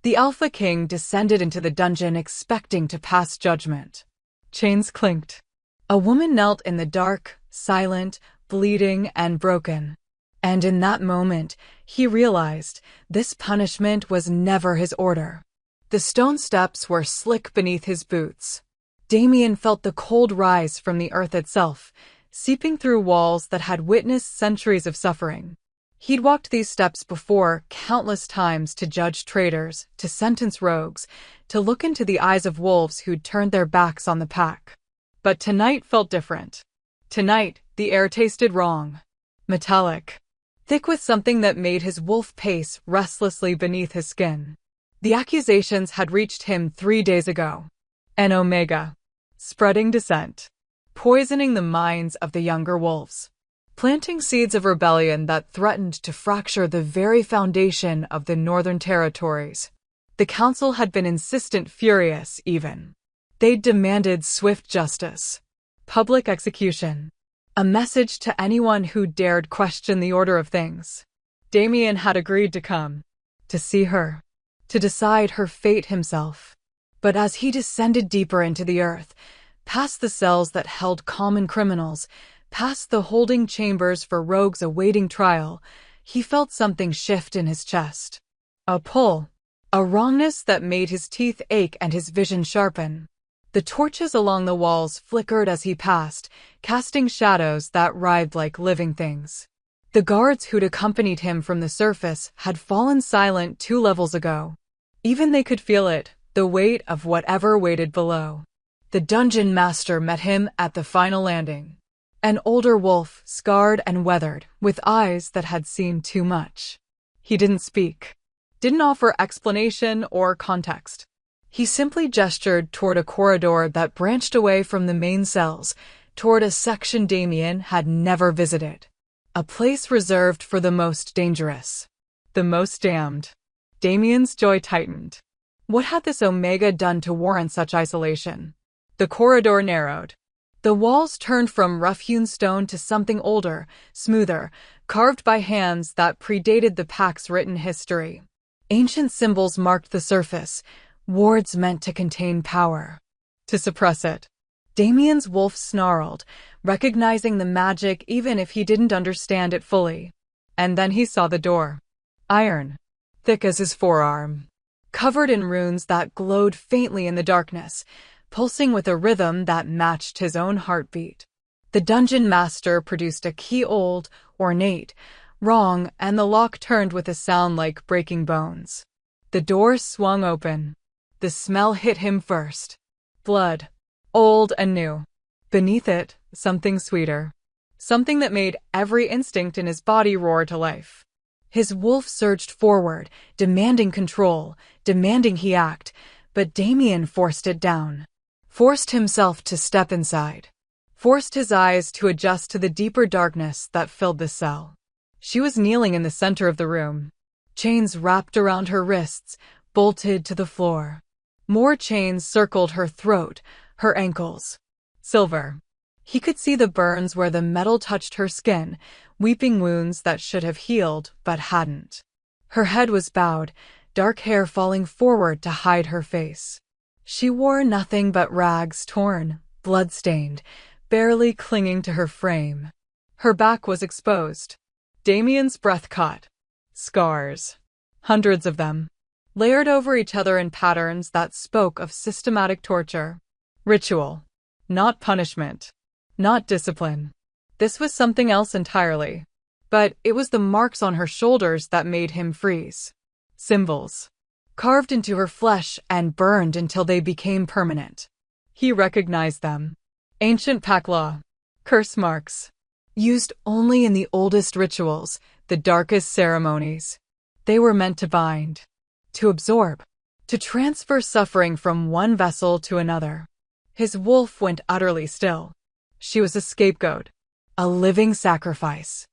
The Alpha King descended into the dungeon expecting to pass judgment. Chains clinked. A woman knelt in the dark, silent, bleeding, and broken. And in that moment, he realized this punishment was never his order. The stone steps were slick beneath his boots. Damien felt the cold rise from the earth itself, seeping through walls that had witnessed centuries of suffering. He'd walked these steps before countless times to judge traitors, to sentence rogues, to look into the eyes of wolves who'd turned their backs on the pack. But tonight felt different. Tonight, the air tasted wrong. Metallic. Thick with something that made his wolf pace restlessly beneath his skin. The accusations had reached him 3 days ago. An omega. Spreading dissent. Poisoning the minds of the younger wolves. Planting seeds of rebellion that threatened to fracture the very foundation of the Northern Territories. The council had been insistent, furious even. They'd demanded swift justice. Public execution. A message to anyone who dared question the order of things. Damien had agreed to come. To see her. To decide her fate himself. But as he descended deeper into the earth, past the cells that held common criminals, past the holding chambers for rogues awaiting trial, he felt something shift in his chest. A pull. A wrongness that made his teeth ache and his vision sharpen. The torches along the walls flickered as he passed, casting shadows that writhed like living things. The guards who'd accompanied him from the surface had fallen silent 2 levels ago. Even they could feel it, the weight of whatever waited below. The dungeon master met him at the final landing. An older wolf, scarred and weathered, with eyes that had seen too much. He didn't speak. Didn't offer explanation or context. He simply gestured toward a corridor that branched away from the main cells, toward a section Damien had never visited. A place reserved for the most dangerous. The most damned. Damien's jaw tightened. What had this Omega done to warrant such isolation? The corridor narrowed. The walls turned from rough-hewn stone to something older, smoother, carved by hands that predated the pack's written history. Ancient symbols marked the surface, wards meant to contain power. To suppress it. Damien's wolf snarled, recognizing the magic even if he didn't understand it fully. And then he saw the door. Iron. Thick as his forearm. Covered in runes that glowed faintly in the darkness, pulsing with a rhythm that matched his own heartbeat. The dungeon master produced a key, old, ornate, wrong, and the lock turned with a sound like breaking bones. The door swung open. The smell hit him first. Blood. Old and new. Beneath it, something sweeter. Something that made every instinct in his body roar to life. His wolf surged forward, demanding control, demanding he act, but Damien forced it down. Forced himself to step inside. Forced his eyes to adjust to the deeper darkness that filled the cell. She was kneeling in the center of the room. Chains wrapped around her wrists, bolted to the floor. More chains circled her throat, her ankles. Silver. He could see the burns where the metal touched her skin, weeping wounds that should have healed but hadn't. Her head was bowed, dark hair falling forward to hide her face. She wore nothing but rags, torn, blood-stained, barely clinging to her frame. Her back was exposed. Damien's breath caught. Scars. Hundreds of them. Layered over each other in patterns that spoke of systematic torture. Ritual. Not punishment. Not discipline. This was something else entirely. But it was the marks on her shoulders that made him freeze. Symbols. Carved into her flesh and burned until they became permanent. He recognized them. Ancient pack law. Curse marks. Used only in the oldest rituals, the darkest ceremonies. They were meant to bind. To absorb. To transfer suffering from one vessel to another. His wolf went utterly still. She was a scapegoat. A living sacrifice.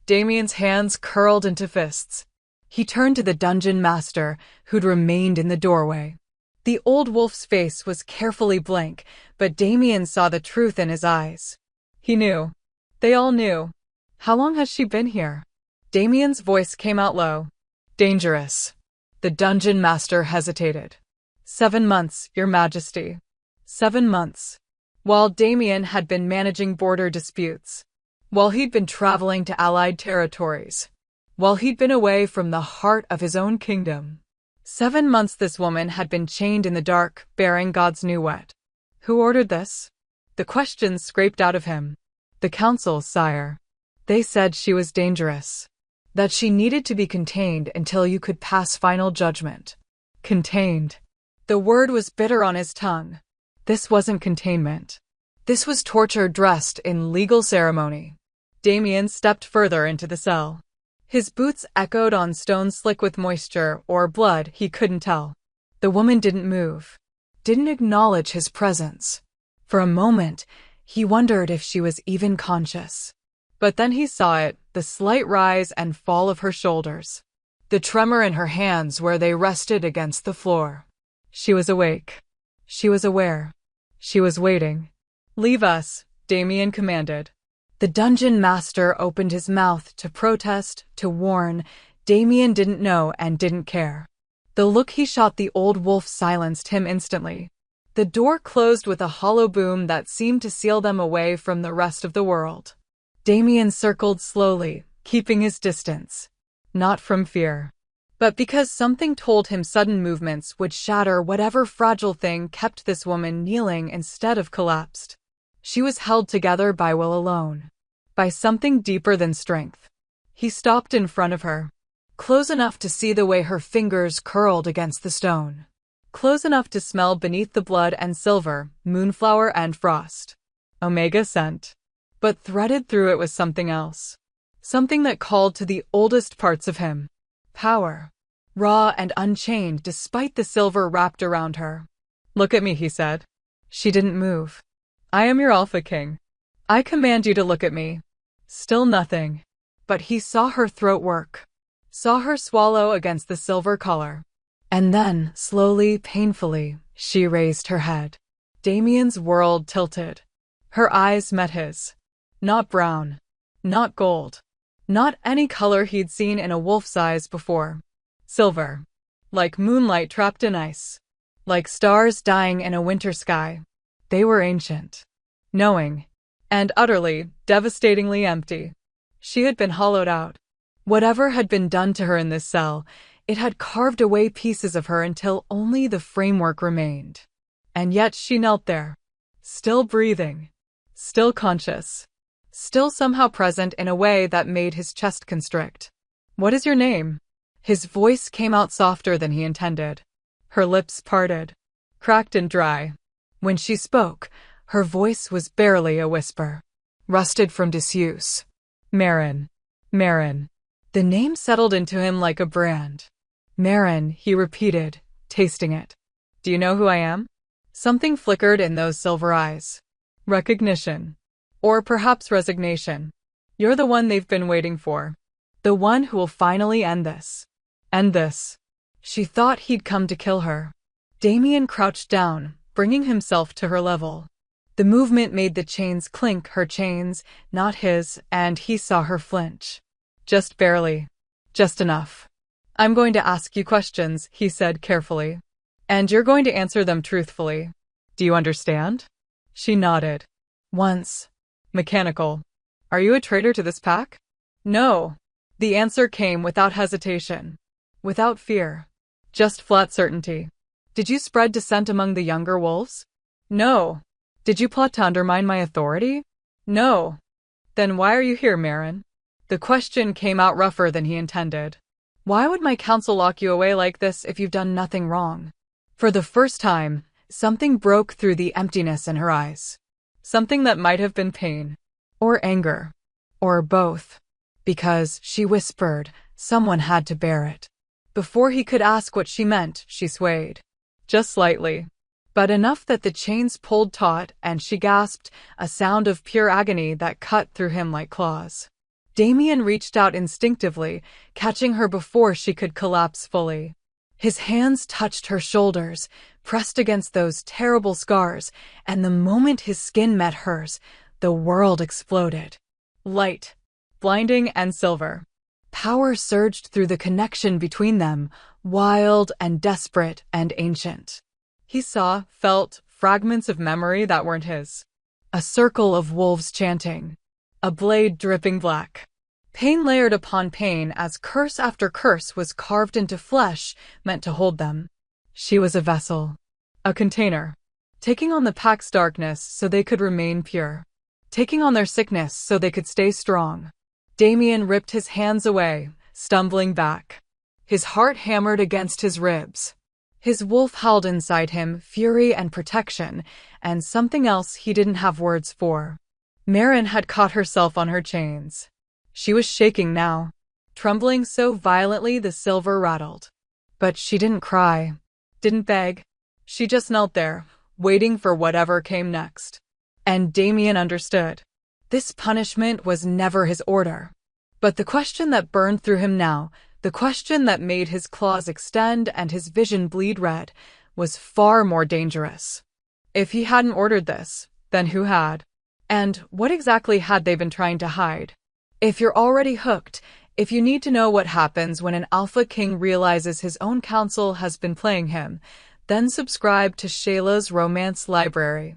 Damien's hands curled into fists. He turned to the dungeon master, who'd remained in the doorway. The old wolf's face was carefully blank, but Damien saw the truth in his eyes. He knew. They all knew. How long has she been here? Damien's voice came out low. Dangerous. The dungeon master hesitated. 7 months, Your Majesty. 7 months. While Damien had been managing border disputes, while he'd been traveling to allied territories, while he'd been away from the heart of his own kingdom. 7 months this woman had been chained in the dark, bearing God's new wet. Who ordered this? The question scraped out of him. The council, sire. They said she was dangerous. That she needed to be contained until you could pass final judgment. Contained. The word was bitter on his tongue. This wasn't containment. This was torture dressed in legal ceremony. Damien stepped further into the cell. His boots echoed on stone slick with moisture or blood, he couldn't tell. The woman didn't move, didn't acknowledge his presence. For a moment, he wondered if she was even conscious. But then he saw it, the slight rise and fall of her shoulders, the tremor in her hands where they rested against the floor. She was awake. She was aware. She was waiting. Leave us, Damien commanded. The dungeon master opened his mouth to protest, to warn. Damien didn't know and didn't care. The look he shot the old wolf silenced him instantly. The door closed with a hollow boom that seemed to seal them away from the rest of the world. Damien circled slowly, keeping his distance. Not from fear, but because something told him sudden movements would shatter whatever fragile thing kept this woman kneeling instead of collapsed. She was held together by will alone, by something deeper than strength. He stopped in front of her, close enough to see the way her fingers curled against the stone, close enough to smell beneath the blood and silver, moonflower and frost. Omega scent. But threaded through it was something else. Something that called to the oldest parts of him. Power. Raw and unchained despite the silver wrapped around her. Look at me, he said. She didn't move. I am your Alpha King. I command you to look at me. Still nothing. But he saw her throat work. Saw her swallow against the silver collar. And then, slowly, painfully, she raised her head. Damien's world tilted. Her eyes met his. Not brown. Not gold. Not any color he'd seen in a wolf's eyes before. Silver. Like moonlight trapped in ice. Like stars dying in a winter sky. They were ancient. Knowing. And utterly, devastatingly empty. She had been hollowed out. Whatever had been done to her in this cell, it had carved away pieces of her until only the framework remained. And yet she knelt there. Still breathing. Still conscious. Still somehow present in a way that made his chest constrict. What is your name? His voice came out softer than he intended. Her lips parted. Cracked and dry. When she spoke, her voice was barely a whisper. Rusted from disuse. Marin. Marin. The name settled into him like a brand. Marin, he repeated, tasting it. Do you know who I am? Something flickered in those silver eyes. Recognition. Or perhaps resignation. You're the one they've been waiting for. The one who will finally end this. End this. She thought he'd come to kill her. Damien crouched down, bringing himself to her level. The movement made the chains clink, her chains, not his, and he saw her flinch. Just barely. Just enough. I'm going to ask you questions, he said carefully. And you're going to answer them truthfully. Do you understand? She nodded. Once. Mechanical. Are you a traitor to this pack? No. The answer came without hesitation. Without fear. Just flat certainty. Did you spread dissent among the younger wolves? No. Did you plot to undermine my authority? No. Then why are you here, Marin? The question came out rougher than he intended. Why would my council lock you away like this if you've done nothing wrong? For the first time, something broke through the emptiness in her eyes. Something that might have been pain. Or anger. Or both. Because, she whispered, someone had to bear it. Before he could ask what she meant, she swayed. Just slightly. But enough that the chains pulled taut and she gasped, a sound of pure agony that cut through him like claws. Damien reached out instinctively, catching her before she could collapse fully. His hands touched her shoulders, pressed against those terrible scars, and the moment his skin met hers, the world exploded. Light, blinding and silver. Power surged through the connection between them, wild and desperate and ancient. He saw, felt, fragments of memory that weren't his. A circle of wolves chanting. A blade dripping black. Pain layered upon pain as curse after curse was carved into flesh meant to hold them. She was a vessel. A container. Taking on the pack's darkness so they could remain pure. Taking on their sickness so they could stay strong. Damien ripped his hands away, stumbling back. His heart hammered against his ribs. His wolf howled inside him, fury and protection, and something else he didn't have words for. Marin had caught herself on her chains. She was shaking now, trembling so violently the silver rattled. But she didn't cry, didn't beg. She just knelt there, waiting for whatever came next. And Damien understood. This punishment was never his order. But the question that burned through him now, the question that made his claws extend and his vision bleed red, was far more dangerous. If he hadn't ordered this, then who had? And what exactly had they been trying to hide? If you're already hooked, if you need to know what happens when an alpha king realizes his own counsel has been playing him, then subscribe to Shayla's Romance Library.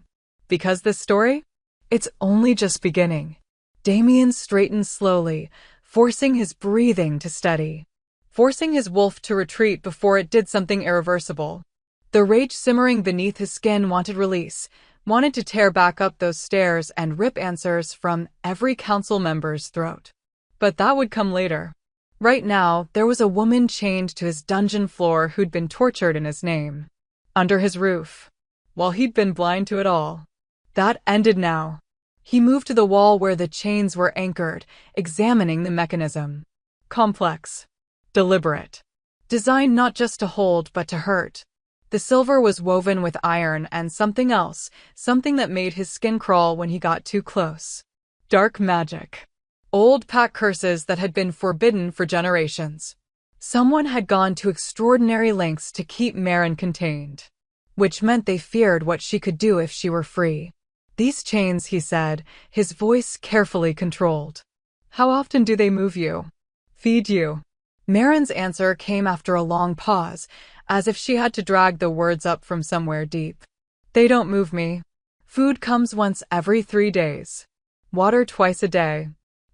Because this story? It's only just beginning. Damien straightened slowly, forcing his breathing to steady. Forcing his wolf to retreat before it did something irreversible. The rage simmering beneath his skin wanted release, wanted to tear back up those stairs and rip answers from every council member's throat. But that would come later. Right now, there was a woman chained to his dungeon floor who'd been tortured in his name. Under his roof. While he'd been blind to it all. That ended now. He moved to the wall where the chains were anchored, examining the mechanism. Complex. Deliberate. Designed not just to hold but to hurt. The silver was woven with iron and something else, something that made his skin crawl when he got too close. Dark magic. Old pack curses that had been forbidden for generations. Someone had gone to extraordinary lengths to keep Marin contained. Which meant they feared what she could do if she were free. These chains, he said, his voice carefully controlled. How often do they move you? Feed you? Marin's answer came after a long pause, as if she had to drag the words up from somewhere deep. They don't move me. Food comes once every 3 days. Water twice a day.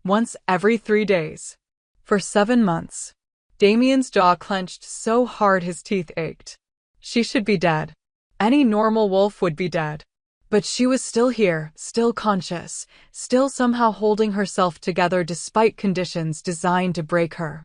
Once every 3 days. For 7 months. Damien's jaw clenched so hard his teeth ached. She should be dead. Any normal wolf would be dead. But she was still here, still conscious, still somehow holding herself together despite conditions designed to break her.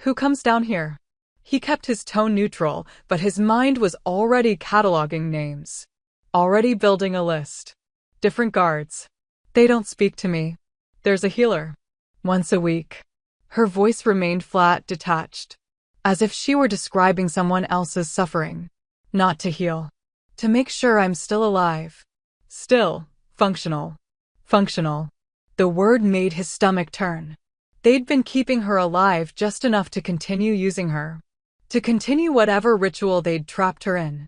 Who comes down here? He kept his tone neutral, but his mind was already cataloging names. Already building a list. Different guards. They don't speak to me. There's a healer. Once a week. Her voice remained flat, detached. As if she were describing someone else's suffering. Not to heal. To make sure I'm still alive. Still. Functional. Functional. The word made his stomach turn. They'd been keeping her alive just enough to continue using her. To continue whatever ritual they'd trapped her in.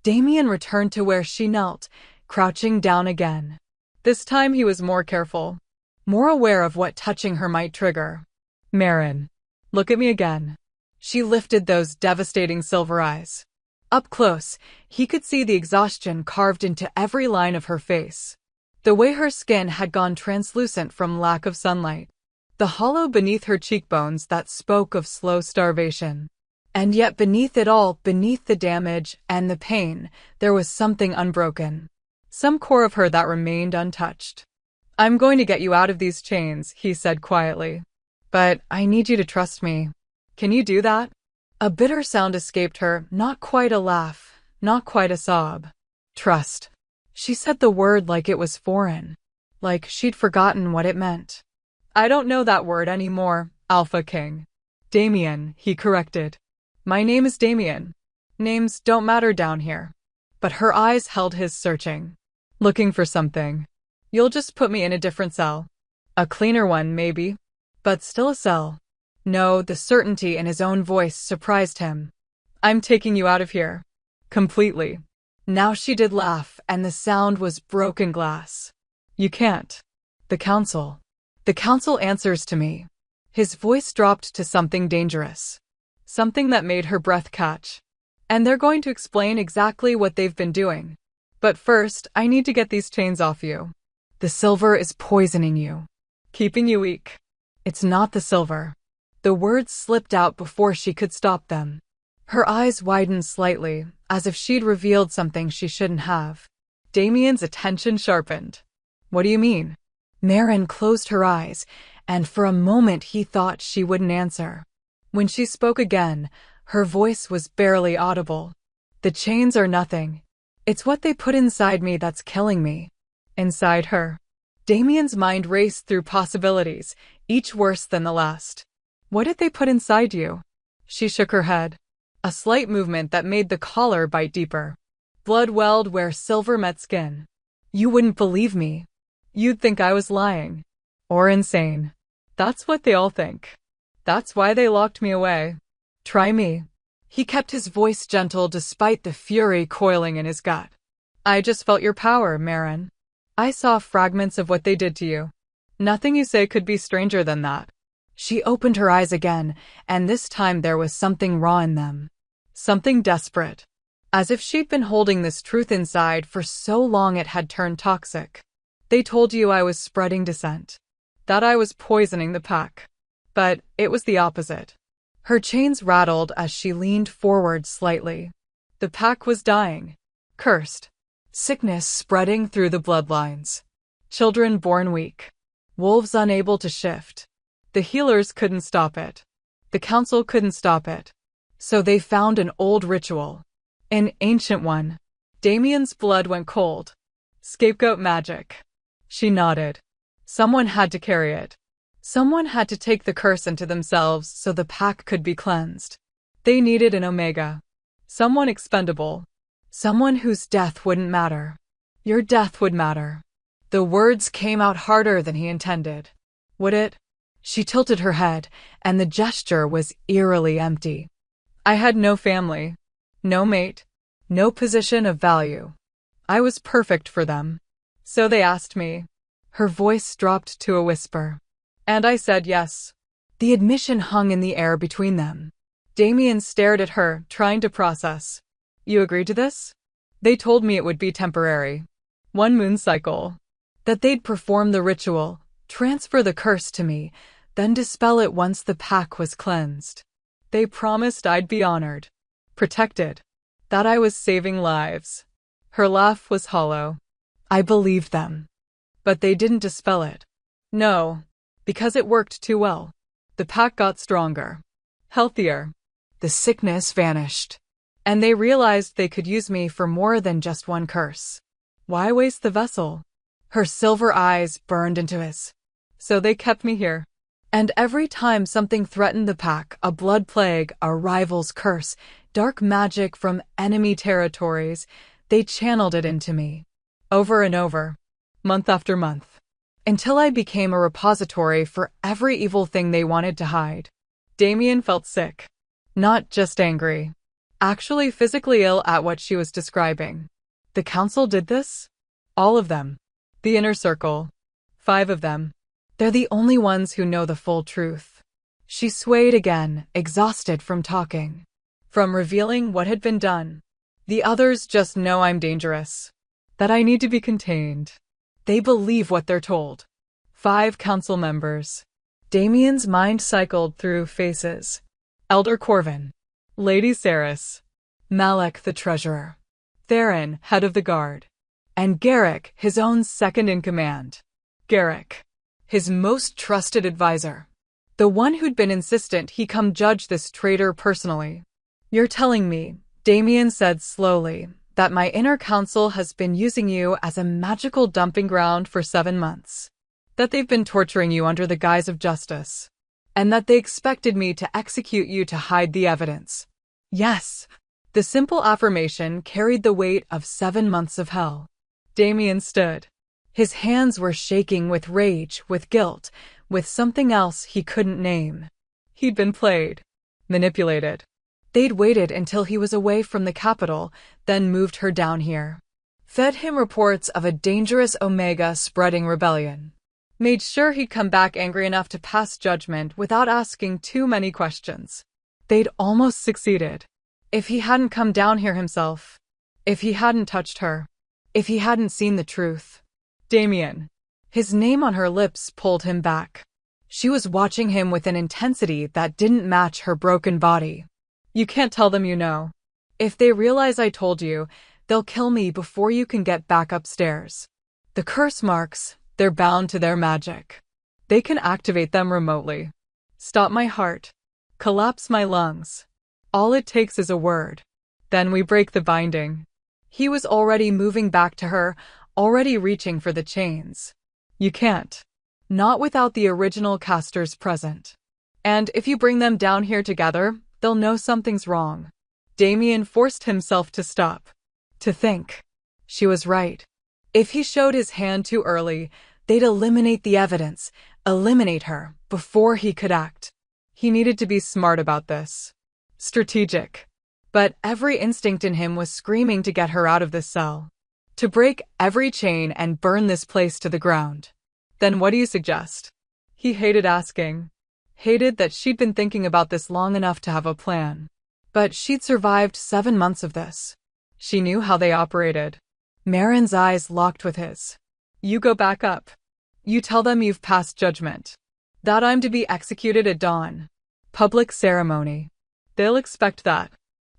Damien returned to where she knelt, crouching down again. This time he was more careful. More aware of what touching her might trigger. Marin. Look at me again. She lifted those devastating silver eyes. Up close, he could see the exhaustion carved into every line of her face. The way her skin had gone translucent from lack of sunlight. The hollow beneath her cheekbones that spoke of slow starvation. And yet beneath it all, beneath the damage and the pain, there was something unbroken. Some core of her that remained untouched. I'm going to get you out of these chains, he said quietly. But I need you to trust me. Can you do that? A bitter sound escaped her, not quite a laugh, not quite a sob. Trust. She said the word like it was foreign. Like she'd forgotten what it meant. I don't know that word anymore, Alpha King. Damien, he corrected. My name is Damien. Names don't matter down here. But her eyes held his, searching. Looking for something. You'll just put me in a different cell. A cleaner one, maybe. But still a cell. No, the certainty in his own voice surprised him. I'm taking you out of here. Completely. Now she did laugh, and the sound was broken glass. You can't. The council. The council answers to me. His voice dropped to something dangerous. something that made her breath catch. And they're going to explain exactly what they've been doing. But first, I need to get these chains off you. The silver is poisoning you, keeping you weak. It's not the silver. The words slipped out before she could stop them. Her eyes widened slightly, as if she'd revealed something she shouldn't have. Damien's attention sharpened. What do you mean? Marin closed her eyes, and for a moment he thought she wouldn't answer. When she spoke again, her voice was barely audible. The chains are nothing. It's what they put inside me that's killing me. Inside her. Damien's mind raced through possibilities, each worse than the last. What did they put inside you? She shook her head. A slight movement that made the collar bite deeper. Blood welled where silver met skin. You wouldn't believe me. You'd think I was lying. Or insane. That's what they all think. That's why they locked me away. Try me. He kept his voice gentle despite the fury coiling in his gut. I just felt your power, Marin. I saw fragments of what they did to you. Nothing you say could be stranger than that. She opened her eyes again, and this time there was something raw in them. Something desperate. As if she'd been holding this truth inside for so long it had turned toxic. They told you I was spreading dissent. That I was poisoning the pack. But it was the opposite. Her chains rattled as she leaned forward slightly. The pack was dying. Cursed. Sickness spreading through the bloodlines. Children born weak. Wolves unable to shift. The healers couldn't stop it. The council couldn't stop it. So they found an old ritual. An ancient one. Damien's blood went cold. Scapegoat magic. She nodded. Someone had to carry it. Someone had to take the curse into themselves so the pack could be cleansed. They needed an Omega. Someone expendable. Someone whose death wouldn't matter. Your death would matter. The words came out harder than he intended. Would it? She tilted her head, and the gesture was eerily empty. I had no family. No mate. No position of value. I was perfect for them. So they asked me. Her voice dropped to a whisper. And I said yes. The admission hung in the air between them. Damien stared at her, trying to process. You agreed to this? They told me it would be temporary. 1 moon cycle. That they'd perform the ritual, transfer the curse to me, then dispel it once the pack was cleansed. They promised I'd be honored. Protected. That I was saving lives. Her laugh was hollow. I believed them. But they didn't dispel it. No. Because it worked too well. The pack got stronger. Healthier. The sickness vanished. And they realized they could use me for more than just one curse. Why waste the vessel? Her silver eyes burned into his. So they kept me here. And every time something threatened the pack, a blood plague, a rival's curse, dark magic from enemy territories, they channeled it into me. Over and over. Month after month. Until I became a repository for every evil thing they wanted to hide. Damien felt sick. Not just angry. Actually physically ill at what she was describing. The council did this? All of them. The inner circle. 5 of them. They're the only ones who know the full truth. She swayed again, exhausted from talking. From revealing what had been done. The others just know I'm dangerous. That I need to be contained. They believe what they're told. 5 council members. Damien's mind cycled through faces. Elder Corvin. Lady Saris. Malek the treasurer. Theron, head of the guard. And Garrick, his own second-in-command. Garrick. His most trusted advisor. The one who'd been insistent he come judge this traitor personally. You're telling me, Damien said slowly, that my inner council has been using you as a magical dumping ground for 7 months. That they've been torturing you under the guise of justice. And that they expected me to execute you to hide the evidence. Yes. The simple affirmation carried the weight of 7 months of hell. Damien stood. His hands were shaking with rage, with guilt, with something else he couldn't name. He'd been played. Manipulated. They'd waited until he was away from the capital, then moved her down here. Fed him reports of a dangerous Omega spreading rebellion. Made sure he'd come back angry enough to pass judgment without asking too many questions. They'd almost succeeded. If he hadn't come down here himself. If he hadn't touched her. If he hadn't seen the truth. Damien. His name on her lips pulled him back. She was watching him with an intensity that didn't match her broken body. You can't tell them you know. If they realize I told you, they'll kill me before you can get back upstairs. The curse marks, they're bound to their magic. They can activate them remotely. Stop my heart. Collapse my lungs. All it takes is a word. Then we break the binding. He was already moving back to her, already reaching for the chains. You can't. Not without the original casters present. And if you bring them down here together, they'll know something's wrong. Damien forced himself to stop. To think. She was right. If he showed his hand too early, they'd eliminate the evidence, eliminate her, before he could act. He needed to be smart about this. Strategic. But every instinct in him was screaming to get her out of this cell. To break every chain and burn this place to the ground. Then what do you suggest? He hated asking. Hated that she'd been thinking about this long enough to have a plan. But she'd survived 7 months of this. She knew how they operated. Marin's eyes locked with his. You go back up. You tell them you've passed judgment. That I'm to be executed at dawn. Public ceremony. They'll expect that.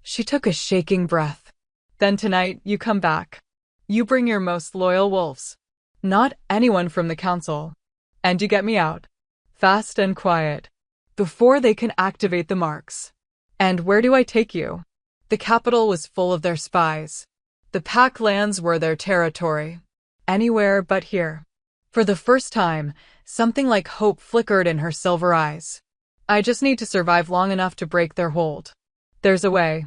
She took a shaking breath. Then tonight, you come back. You bring your most loyal wolves. Not anyone from the council. And you get me out. Fast and quiet. Before they can activate the marks. And where do I take you? The capital was full of their spies. The pack lands were their territory. Anywhere but here. For the first time, something like hope flickered in her silver eyes. I just need to survive long enough to break their hold. There's a way.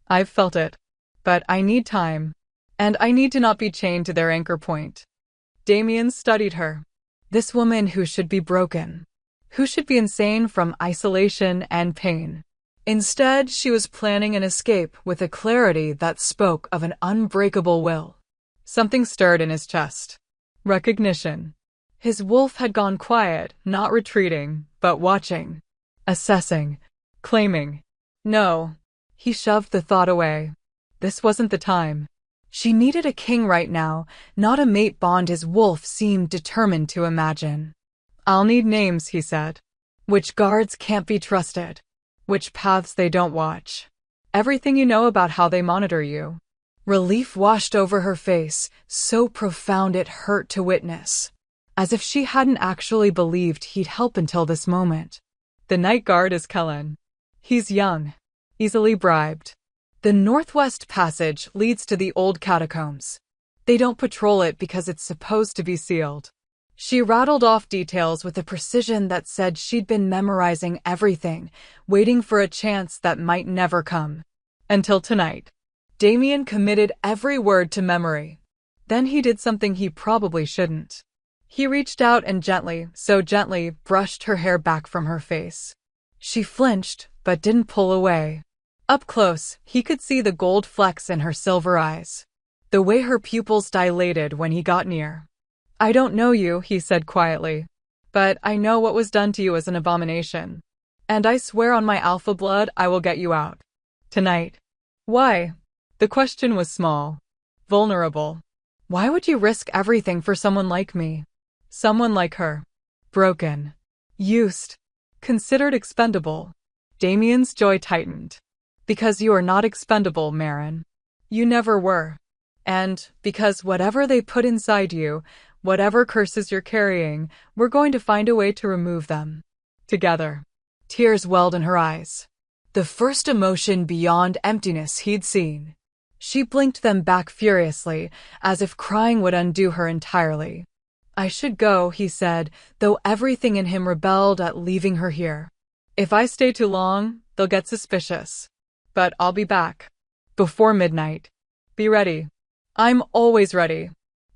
I've felt it. But I need time. And I need to not be chained to their anchor point. Damien studied her. This woman who should be broken. Who should be insane from isolation and pain. Instead, she was planning an escape with a clarity that spoke of an unbreakable will. Something stirred in his chest. Recognition. His wolf had gone quiet, not retreating, but watching. Assessing. Claiming. No. He shoved the thought away. This wasn't the time. She needed a king right now, not a mate bond his wolf seemed determined to imagine. I'll need names, he said. Which guards can't be trusted. Which paths they don't watch. Everything you know about how they monitor you. Relief washed over her face, so profound it hurt to witness. As if she hadn't actually believed he'd help until this moment. The night guard is Kellen. He's young. Easily bribed. The Northwest Passage leads to the old catacombs. They don't patrol it because it's supposed to be sealed. She rattled off details with a precision that said she'd been memorizing everything, waiting for a chance that might never come. Until tonight. Damien committed every word to memory. Then he did something he probably shouldn't. He reached out and gently, so gently, brushed her hair back from her face. She flinched, but didn't pull away. Up close, he could see the gold flecks in her silver eyes. The way her pupils dilated when he got near. I don't know you, he said quietly. But I know what was done to you as an abomination. And I swear on my alpha blood I will get you out. Tonight. Why? The question was small. Vulnerable. Why would you risk everything for someone like me? Someone like her. Broken. Used. Considered expendable. Damien's jaw tightened. Because you are not expendable, Marin. You never were. And because whatever they put inside you, whatever curses you're carrying, we're going to find a way to remove them. Together. Tears welled in her eyes. The first emotion beyond emptiness he'd seen. She blinked them back furiously, as if crying would undo her entirely. I should go, he said, though everything in him rebelled at leaving her here. If I stay too long, they'll get suspicious. But I'll be back. Before midnight. Be ready. I'm always ready.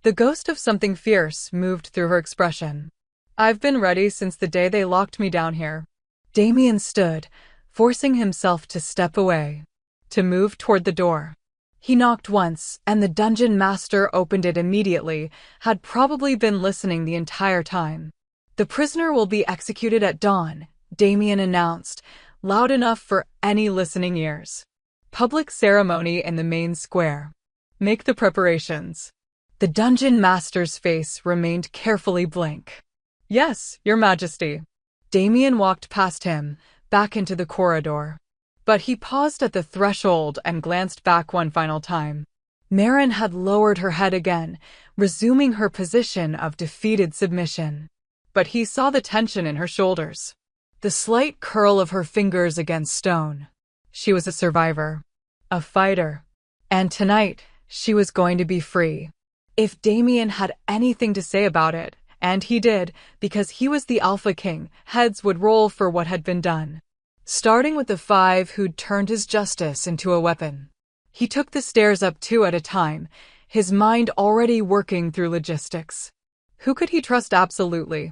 The ghost of something fierce moved through her expression. I've been ready since the day they locked me down here. Damien stood, forcing himself to step away. To move toward the door. He knocked once, and the dungeon master opened it immediately, had probably been listening the entire time. The prisoner will be executed at dawn, Damien announced, loud enough for any listening ears. Public ceremony in the main square. Make the preparations. The dungeon master's face remained carefully blank. Yes, Your Majesty. Damien walked past him, back into the corridor. But he paused at the threshold and glanced back one final time. Marin had lowered her head again, resuming her position of defeated submission. But he saw the tension in her shoulders, the slight curl of her fingers against stone. She was a survivor, a fighter, and tonight she was going to be free. If Damien had anything to say about it, and he did, because he was the Alpha King, heads would roll for what had been done. Starting with the 5 who'd turned his justice into a weapon. He took the stairs up 2 at a time, his mind already working through logistics. Who could he trust absolutely?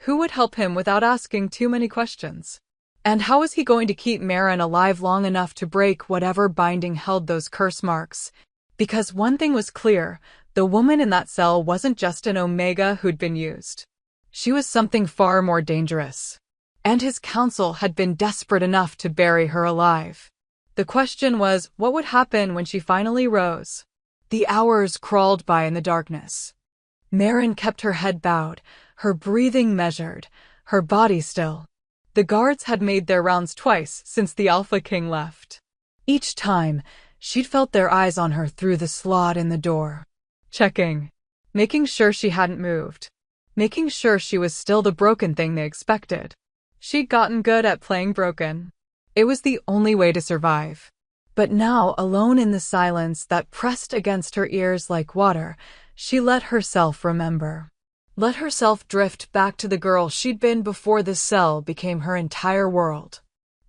Who would help him without asking too many questions? And how was he going to keep Marin alive long enough to break whatever binding held those curse marks? Because one thing was clear, the woman in that cell wasn't just an Omega who'd been used. She was something far more dangerous. And his council had been desperate enough to bury her alive. The question was, what would happen when she finally rose? The hours crawled by in the darkness. Marin kept her head bowed, her breathing measured, her body still. The guards had made their rounds twice since the Alpha King left. Each time, she'd felt their eyes on her through the slot in the door. Checking. Making sure she hadn't moved. Making sure she was still the broken thing they expected. She'd gotten good at playing broken. It was the only way to survive. But now, alone in the silence that pressed against her ears like water, she let herself remember. Let herself drift back to the girl she'd been before the cell became her entire world.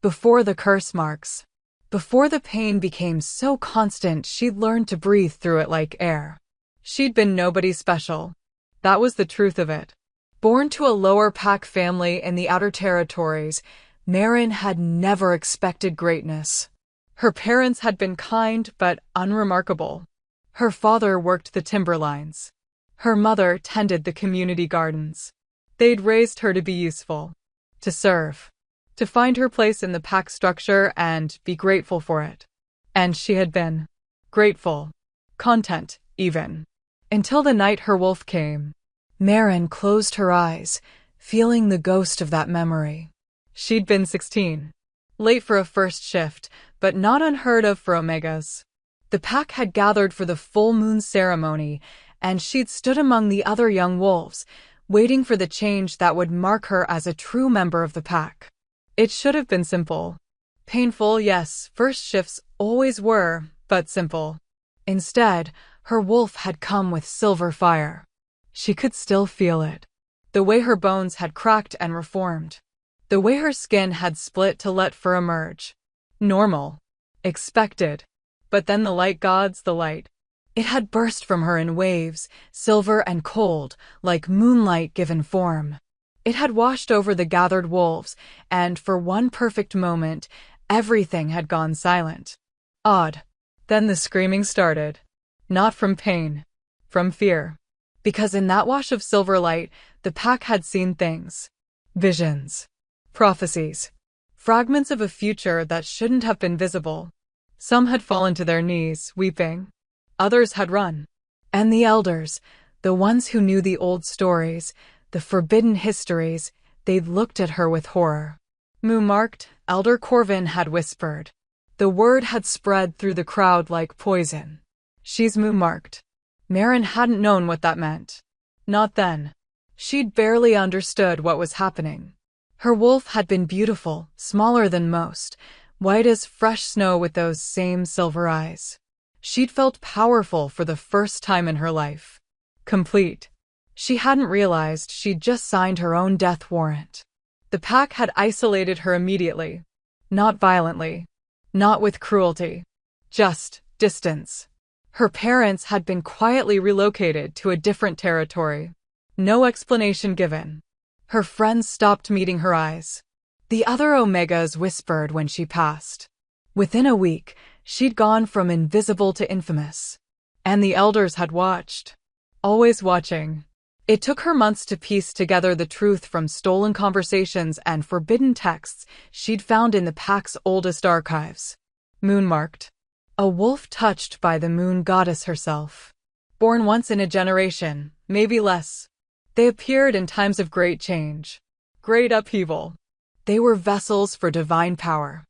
Before the curse marks. Before the pain became so constant she'd learned to breathe through it like air. She'd been nobody special. That was the truth of it. Born to a lower pack family in the Outer Territories, Marin had never expected greatness. Her parents had been kind but unremarkable. Her father worked the timberlines. Her mother tended the community gardens. They'd raised her to be useful, to serve, to find her place in the pack structure and be grateful for it. And she had been grateful, content even, until the night her wolf came. Marin closed her eyes, feeling the ghost of that memory. She'd been 16. Late for a first shift, but not unheard of for Omegas. The pack had gathered for the full moon ceremony, and she'd stood among the other young wolves, waiting for the change that would mark her as a true member of the pack. It should have been simple. Painful, yes, first shifts always were, but simple. Instead, her wolf had come with silver fire. She could still feel it. The way her bones had cracked and reformed. The way her skin had split to let fur emerge. Normal. Expected. But then the light gods, the light. It had burst from her in waves, silver and cold, like moonlight given form. It had washed over the gathered wolves, and for one perfect moment, everything had gone silent. Odd. Then the screaming started. Not from pain. From fear. Because in that wash of silver light, the pack had seen things. Visions. Prophecies. Fragments of a future that shouldn't have been visible. Some had fallen to their knees, weeping. Others had run. And the elders, the ones who knew the old stories, the forbidden histories, they'd looked at her with horror. Moo-marked, Elder Corvin had whispered. The word had spread through the crowd like poison. She's moo-marked. Marin hadn't known what that meant. Not then. She'd barely understood what was happening. Her wolf had been beautiful, smaller than most, white as fresh snow with those same silver eyes. She'd felt powerful for the first time in her life. Complete. She hadn't realized she'd just signed her own death warrant. The pack had isolated her immediately. Not violently. Not with cruelty. Just distance. Her parents had been quietly relocated to a different territory. No explanation given. Her friends stopped meeting her eyes. The other Omegas whispered when she passed. Within a week, she'd gone from invisible to infamous. And the elders had watched. Always watching. It took her months to piece together the truth from stolen conversations and forbidden texts she'd found in the pack's oldest archives. Moonmarked. A wolf touched by the moon goddess herself. Born once in a generation, maybe less. They appeared in times of great change, great upheaval. They were vessels for divine power.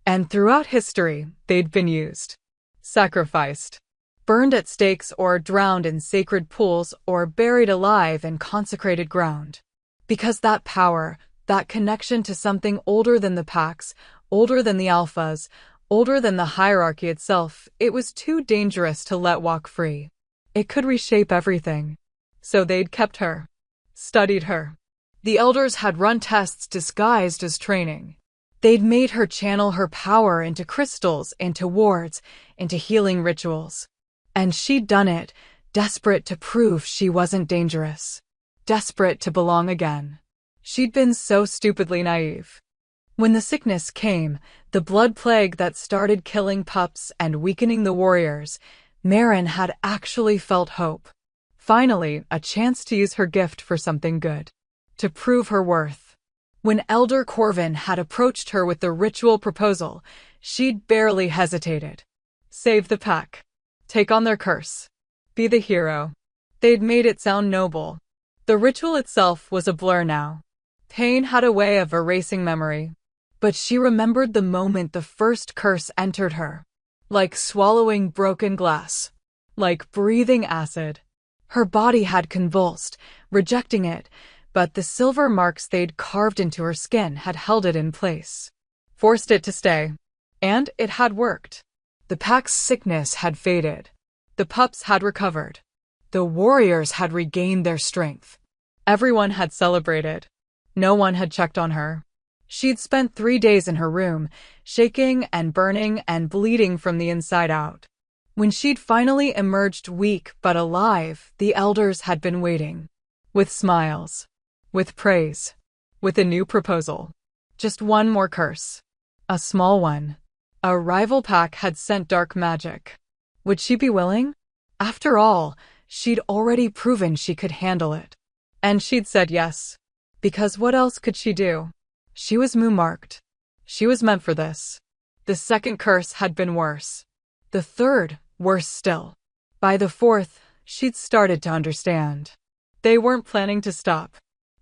And throughout history, they'd been used, sacrificed, burned at stakes or drowned in sacred pools or buried alive in consecrated ground. Because that power, that connection to something older than the packs, older than the alphas, older than the hierarchy itself, it was too dangerous to let walk free. It could reshape everything. So they'd kept her, studied her. The elders had run tests disguised as training. They'd made her channel her power into crystals, into wards, into healing rituals. And she'd done it, desperate to prove she wasn't dangerous. Desperate to belong again. She'd been so stupidly naive. When the sickness came, the blood plague that started killing pups and weakening the warriors, Marin had actually felt hope. Finally, a chance to use her gift for something good. To prove her worth. When Elder Corvin had approached her with the ritual proposal, she'd barely hesitated. Save the pack. Take on their curse. Be the hero. They'd made it sound noble. The ritual itself was a blur now. Pain had a way of erasing memory. But she remembered the moment the first curse entered her. Like swallowing broken glass. Like breathing acid. Her body had convulsed, rejecting it, but the silver marks they'd carved into her skin had held it in place. Forced it to stay. And it had worked. The pack's sickness had faded. The pups had recovered. The warriors had regained their strength. Everyone had celebrated. No one had checked on her. She'd spent 3 days in her room, shaking and burning and bleeding from the inside out. When she'd finally emerged weak but alive, the elders had been waiting. With smiles. With praise. With a new proposal. Just one more curse. A small one. A rival pack had sent dark magic. Would she be willing? After all, she'd already proven she could handle it. And she'd said yes. Because what else could she do? She was moonmarked. She was meant for this. The second curse had been worse. The third, worse still. By the fourth, she'd started to understand. They weren't planning to stop.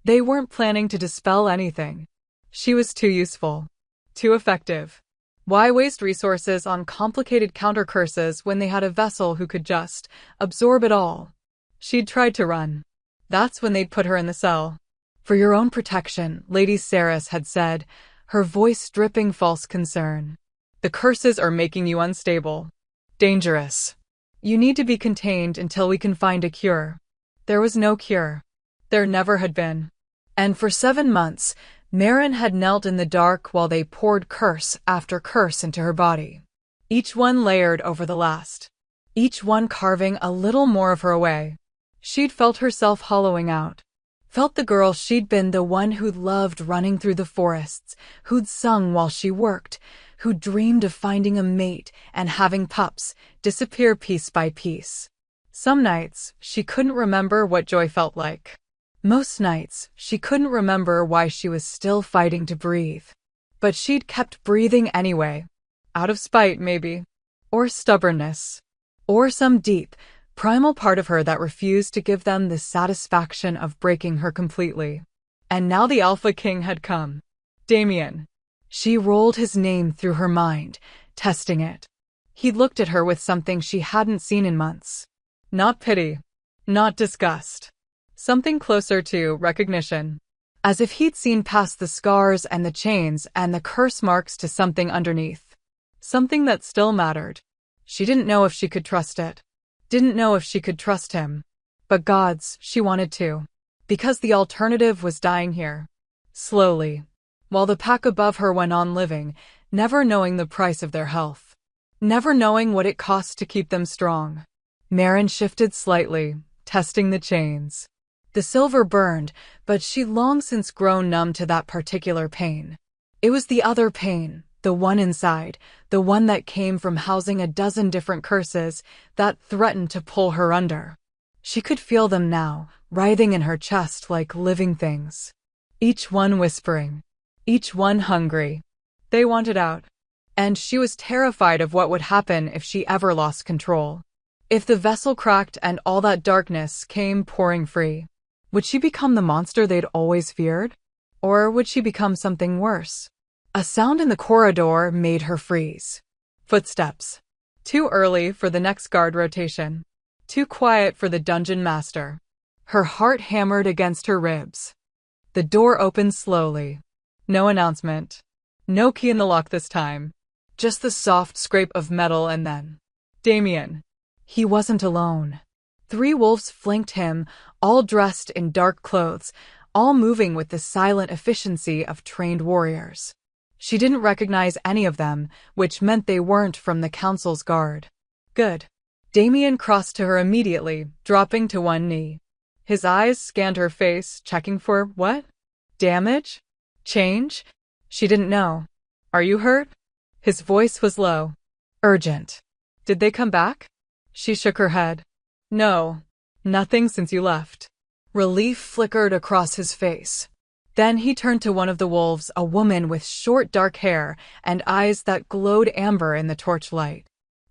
They weren't planning to dispel anything. She was too useful. Too effective. Why waste resources on complicated counter curses when they had a vessel who could just absorb it all? She'd tried to run. That's when they'd put her in the cell. For your own protection, Lady Saris had said, her voice dripping false concern. The curses are making you unstable. Dangerous. You need to be contained until we can find a cure. There was no cure. There never had been. And for 7 months, Marin had knelt in the dark while they poured curse after curse into her body. Each one layered over the last. Each one carving a little more of her away. She'd felt herself hollowing out. Felt the girl she'd been, the one who'd loved running through the forests, who'd sung while she worked, who dreamed of finding a mate and having pups, disappear piece by piece. Some nights, she couldn't remember what joy felt like. Most nights, she couldn't remember why she was still fighting to breathe. But she'd kept breathing anyway. Out of spite, maybe. Or stubbornness. Or some deep, primal part of her that refused to give them the satisfaction of breaking her completely. And now the Alpha King had come. Damien. She rolled his name through her mind, testing it. He looked at her with something she hadn't seen in months. Not pity. Not disgust. Something closer to recognition. As if he'd seen past the scars and the chains and the curse marks to something underneath. Something that still mattered. She didn't know if she could trust it. Didn't know if she could trust him. But gods, she wanted to. Because the alternative was dying here. Slowly. While the pack above her went on living, never knowing the price of their health. Never knowing what it cost to keep them strong. Marin shifted slightly, testing the chains. The silver burned, but she'd long since grown numb to that particular pain. It was the other pain, the one inside, the one that came from housing a dozen different curses that threatened to pull her under. She could feel them now, writhing in her chest like living things. Each one whispering. Each one hungry. They wanted out. And she was terrified of what would happen if she ever lost control. If the vessel cracked and all that darkness came pouring free, would she become the monster they'd always feared? Or would she become something worse? A sound in the corridor made her freeze. Footsteps. Too early for the next guard rotation. Too quiet for the dungeon master. Her heart hammered against her ribs. The door opened slowly. No announcement. No key in the lock this time. Just the soft scrape of metal and then Damien. He wasn't alone. 3 wolves flanked him, all dressed in dark clothes, all moving with the silent efficiency of trained warriors. She didn't recognize any of them, which meant they weren't from the council's guard. Good. Damien crossed to her immediately, dropping to one knee. His eyes scanned her face, checking for what? Damage? Change? She didn't know. Are you hurt? His voice was low. Urgent. Did they come back? She shook her head. No. Nothing since you left. Relief flickered across his face. Then he turned to one of the wolves, a woman with short dark hair and eyes that glowed amber in the torchlight.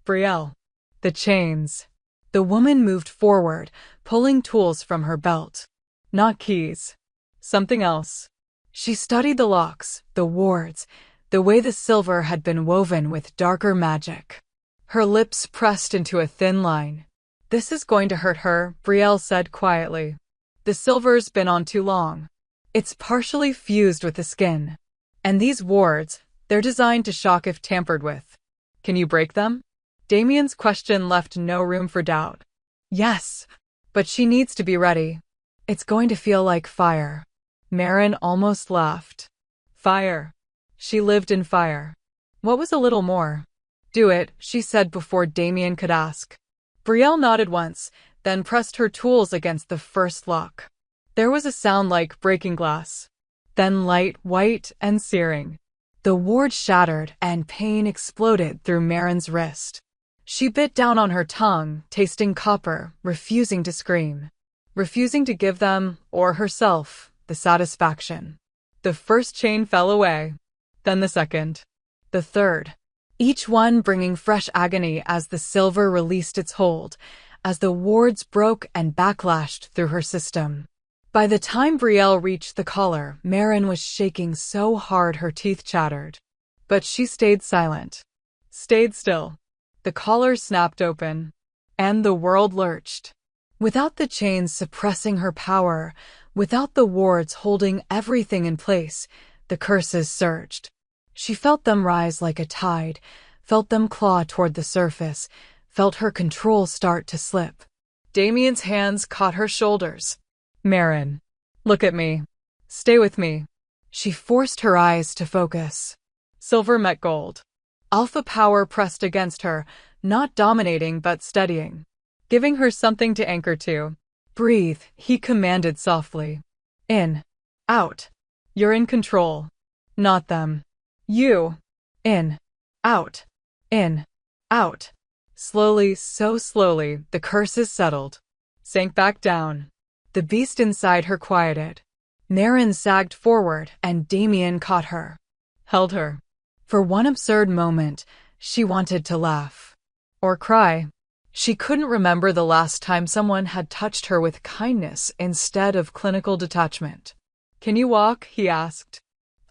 Brielle. The chains. The woman moved forward, pulling tools from her belt. Not keys. Something else. She studied the locks, the wards, the way the silver had been woven with darker magic. Her lips pressed into a thin line. This is going to hurt her, Brielle said quietly. The silver's been on too long. It's partially fused with the skin. And these wards, they're designed to shock if tampered with. Can you break them? Damien's question left no room for doubt. Yes, but she needs to be ready. It's going to feel like fire. Marin almost laughed. Fire. She lived in fire. What was a little more? Do it, she said before Damien could ask. Brielle nodded once, then pressed her tools against the first lock. There was a sound like breaking glass. Then light, white, and searing. The ward shattered, and pain exploded through Marin's wrist. She bit down on her tongue, tasting copper, refusing to scream. Refusing to give them, or herself, the satisfaction. The first chain fell away. Then the second. The third. Each one bringing fresh agony as the silver released its hold, as the wards broke and backlashed through her system. By the time Brielle reached the collar, Marin was shaking so hard her teeth chattered. But she stayed silent. Stayed still. The collar snapped open. And the world lurched. Without the chains suppressing her power, without the wards holding everything in place, the curses surged. She felt them rise like a tide, felt them claw toward the surface, felt her control start to slip. Damien's hands caught her shoulders. Marin, look at me. Stay with me. She forced her eyes to focus. Silver met gold. Alpha power pressed against her, not dominating but steadying, giving her something to anchor to. Breathe, he commanded softly. In. Out. You're in control. Not them. You. In. Out. In. Out. Slowly, so slowly, the curses settled. Sank back down. The beast inside her quieted. Marin sagged forward, and Damien caught her. Held her. For one absurd moment, she wanted to laugh. Or cry. She couldn't remember the last time someone had touched her with kindness instead of clinical detachment. Can you walk? He asked.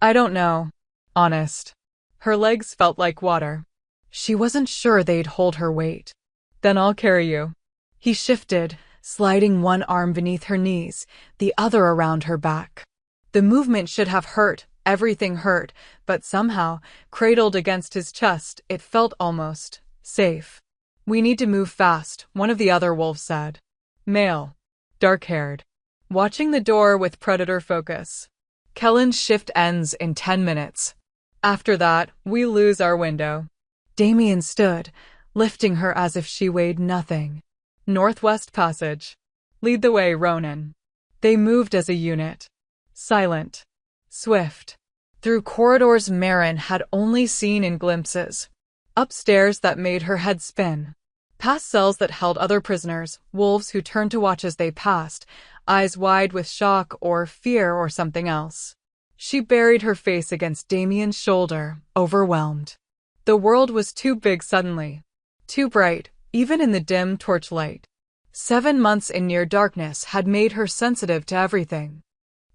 I don't know. Honest. Her legs felt like water. She wasn't sure they'd hold her weight. Then I'll carry you. He shifted, sliding one arm beneath her knees, the other around her back. The movement should have hurt, everything hurt, but somehow, cradled against his chest, it felt almost safe. We need to move fast, one of the other wolves said. Male. Dark-haired. Watching the door with predator focus. Kellen's shift ends in 10 minutes. After that, we lose our window. Damien stood, lifting her as if she weighed nothing. Northwest Passage. Lead the way, Ronan. They moved as a unit. Silent. Swift. Through corridors Marin had only seen in glimpses. Upstairs that made her head spin. Past cells that held other prisoners, wolves who turned to watch as they passed, eyes wide with shock or fear or something else. She buried her face against Damien's shoulder, overwhelmed. The world was too big suddenly. Too bright, even in the dim torchlight. 7 months in near darkness had made her sensitive to everything.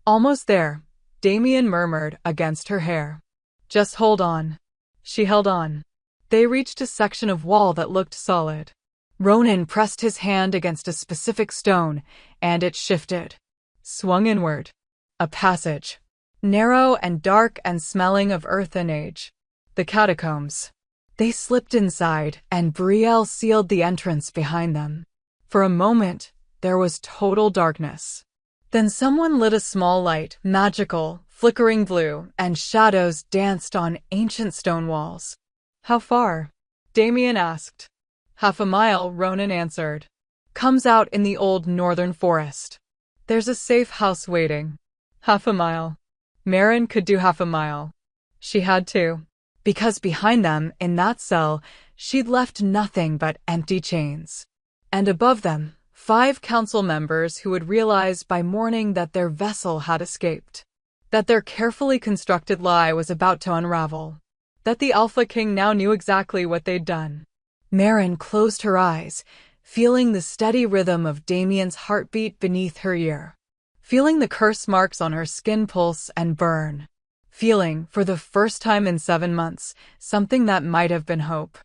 Almost there, Damien murmured against her hair. Just hold on. She held on. They reached a section of wall that looked solid. Ronan pressed his hand against a specific stone, and it shifted. Swung inward. A passage. Narrow and dark and smelling of earth and age. The catacombs. They slipped inside, and Brielle sealed the entrance behind them. For a moment, there was total darkness. Then someone lit a small light, magical, flickering blue, and shadows danced on ancient stone walls. How far? Damien asked. 1/2 a mile, Ronan answered. Comes out in the old northern forest. There's a safe house waiting. 1/2 a mile. Marin could do 1/2 a mile. She had to. Because behind them, in that cell, she'd left nothing but empty chains. And above them, 5 council members who would realize by morning that their vessel had escaped. That their carefully constructed lie was about to unravel. That the Alpha King now knew exactly what they'd done. Marin closed her eyes, feeling the steady rhythm of Damien's heartbeat beneath her ear. Feeling the curse marks on her skin pulse and burn. Feeling, for the first time in 7 months, something that might have been hope.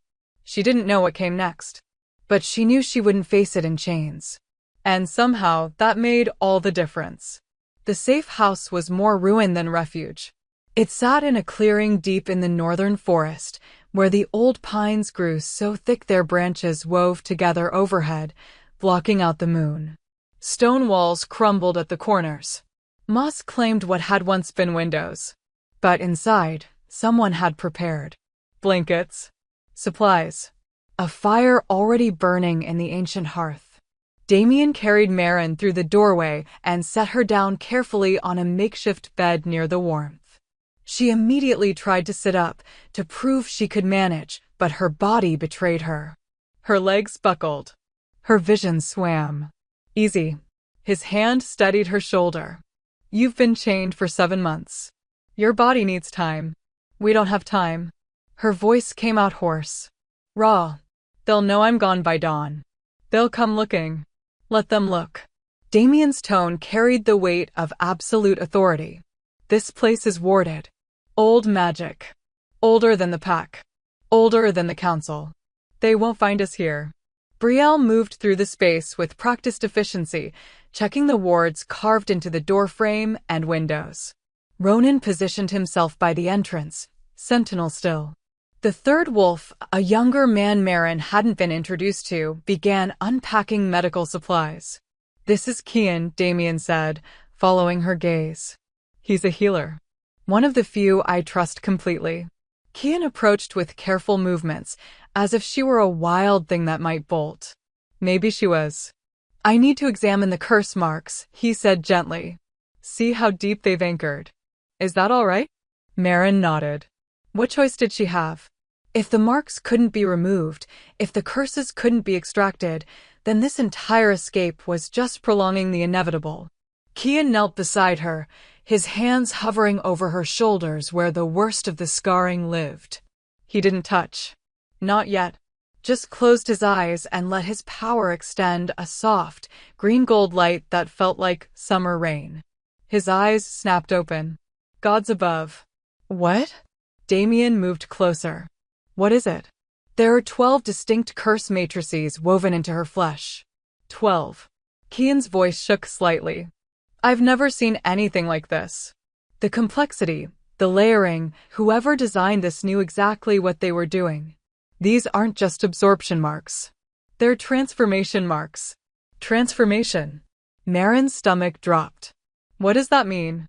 She didn't know what came next. But she knew she wouldn't face it in chains. And somehow, that made all the difference. The safe house was more ruin than refuge. It sat in a clearing deep in the northern forest, where the old pines grew so thick their branches wove together overhead, blocking out the moon. Stone walls crumbled at the corners. Moss claimed what had once been windows. But inside, someone had prepared. Blankets. Supplies. A fire already burning in the ancient hearth. Damien carried Marin through the doorway and set her down carefully on a makeshift bed near the warmth. She immediately tried to sit up, to prove she could manage, but her body betrayed her. Her legs buckled. Her vision swam. Easy. His hand steadied her shoulder. You've been chained for 7 months. Your body needs time. We don't have time. Her voice came out hoarse. Raw. They'll know I'm gone by dawn. They'll come looking. Let them look. Damien's tone carried the weight of absolute authority. This place is warded. Old magic. Older than the pack. Older than the council. They won't find us here. Brielle moved through the space with practiced efficiency, checking the wards carved into the doorframe and windows. Ronan positioned himself by the entrance, sentinel still. The third wolf, a younger man Marin hadn't been introduced to, began unpacking medical supplies. This is Kian, Damien said, following her gaze. He's a healer. One of the few I trust completely. Kian approached with careful movements, as if she were a wild thing that might bolt. Maybe she was. I need to examine the curse marks, he said gently. See how deep they've anchored. Is that all right? Marin nodded. What choice did she have? If the marks couldn't be removed, if the curses couldn't be extracted, then this entire escape was just prolonging the inevitable. Kian knelt beside her, his hands hovering over her shoulders where the worst of the scarring lived. He didn't touch. Not yet. Just closed his eyes and let his power extend a soft, green-gold light that felt like summer rain. His eyes snapped open. Gods above. What? Damien moved closer. What is it? There are 12 distinct curse matrices woven into her flesh. 12. Kian's voice shook slightly. I've never seen anything like this. The complexity, the layering, whoever designed this knew exactly what they were doing. These aren't just absorption marks. They're transformation marks. Transformation. Marin's stomach dropped. What does that mean?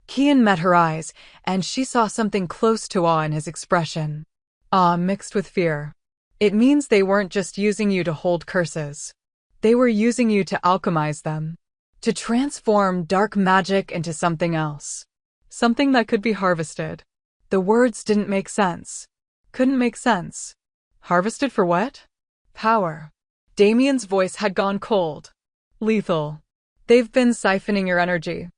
Kian met her eyes, and she saw something close to awe in his expression. Awe mixed with fear. It means they weren't just using you to hold curses. They were using you to alchemize them. To transform dark magic into something else. Something that could be harvested. The words didn't make sense. Couldn't make sense. Harvested for what? Power. Damien's voice had gone cold. Lethal. They've been siphoning your energy.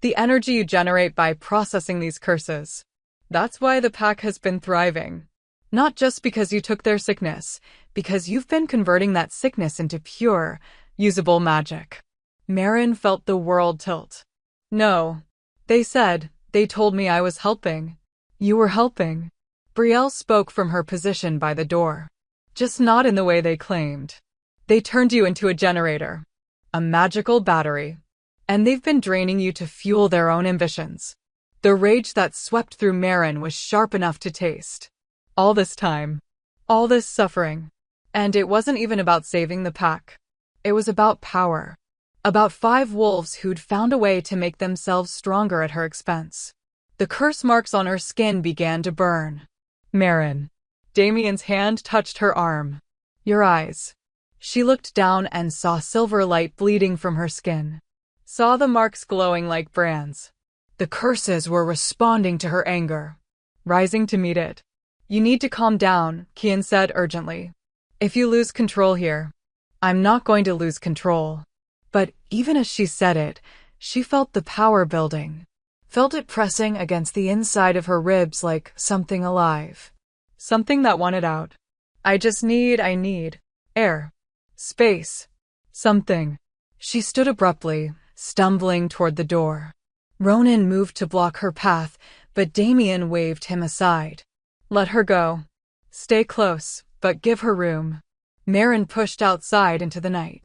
The energy you generate by processing these curses. That's why the pack has been thriving. Not just because you took their sickness, because you've been converting that sickness into pure, usable magic. Marin felt the world tilt. No. They told me I was helping. You were helping. Brielle spoke from her position by the door. Just not in the way they claimed. They turned you into a generator. A magical battery. And they've been draining you to fuel their own ambitions. The rage that swept through Marin was sharp enough to taste. All this time. All this suffering. And it wasn't even about saving the pack. It was about power. About 5 wolves who'd found a way to make themselves stronger at her expense. The curse marks on her skin began to burn. Marin. Damien's hand touched her arm. Your eyes. She looked down and saw silver light bleeding from her skin. Saw the marks glowing like brands. The curses were responding to her anger. Rising to meet it. You need to calm down, Kian said urgently. If you lose control here. I'm not going to lose control. But even as she said it, she felt the power building. Felt it pressing against the inside of her ribs like something alive. Something that wanted out. I need air. Space. Something. She stood abruptly, stumbling toward the door. Ronan moved to block her path, but Damien waved him aside. Let her go. Stay close, but give her room. Marin pushed outside into the night.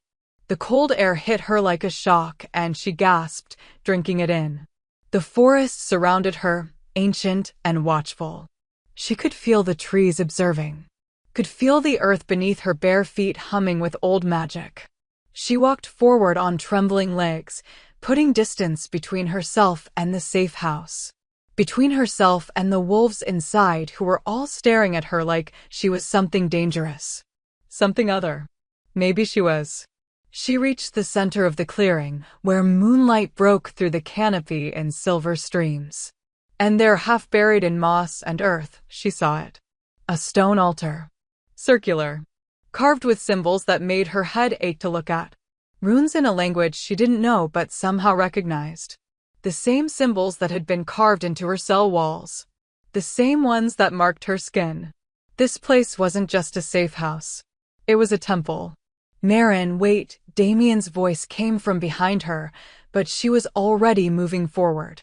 The cold air hit her like a shock, and she gasped, drinking it in. The forest surrounded her, ancient and watchful. She could feel the trees observing. Could feel the earth beneath her bare feet humming with old magic. She walked forward on trembling legs, putting distance between herself and the safe house. Between herself and the wolves inside who were all staring at her like she was something dangerous. Something other. Maybe she was. She reached the center of the clearing, where moonlight broke through the canopy in silver streams. And there, half buried in moss and earth, she saw it. A stone altar. Circular. Carved with symbols that made her head ache to look at. Runes in a language she didn't know but somehow recognized. The same symbols that had been carved into her cell walls. The same ones that marked her skin. This place wasn't just a safe house. It was a temple. Marin, wait, Damien's voice came from behind her, but she was already moving forward.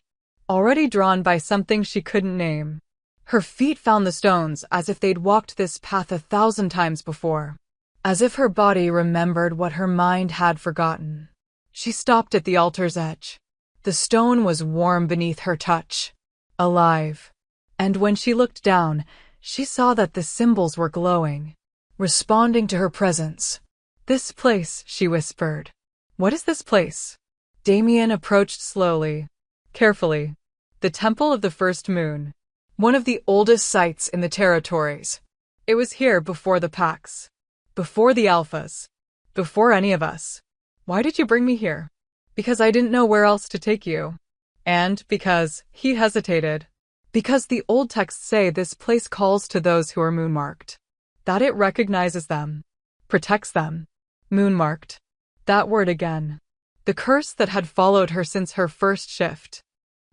Already drawn by something she couldn't name. Her feet found the stones as if they'd walked this path 1,000 times before. As if her body remembered what her mind had forgotten. She stopped at the altar's edge. The stone was warm beneath her touch. Alive. And when she looked down, she saw that the symbols were glowing. Responding to her presence. This place, she whispered. What is this place? Damien approached slowly. Carefully. The Temple of the First Moon. One of the oldest sites in the territories. It was here before the packs. Before the Alphas. Before any of us. Why did you bring me here? Because I didn't know where else to take you. And because, he hesitated. Because the old texts say this place calls to those who are moonmarked. That it recognizes them. Protects them. Moonmarked. That word again. The curse that had followed her since her first shift.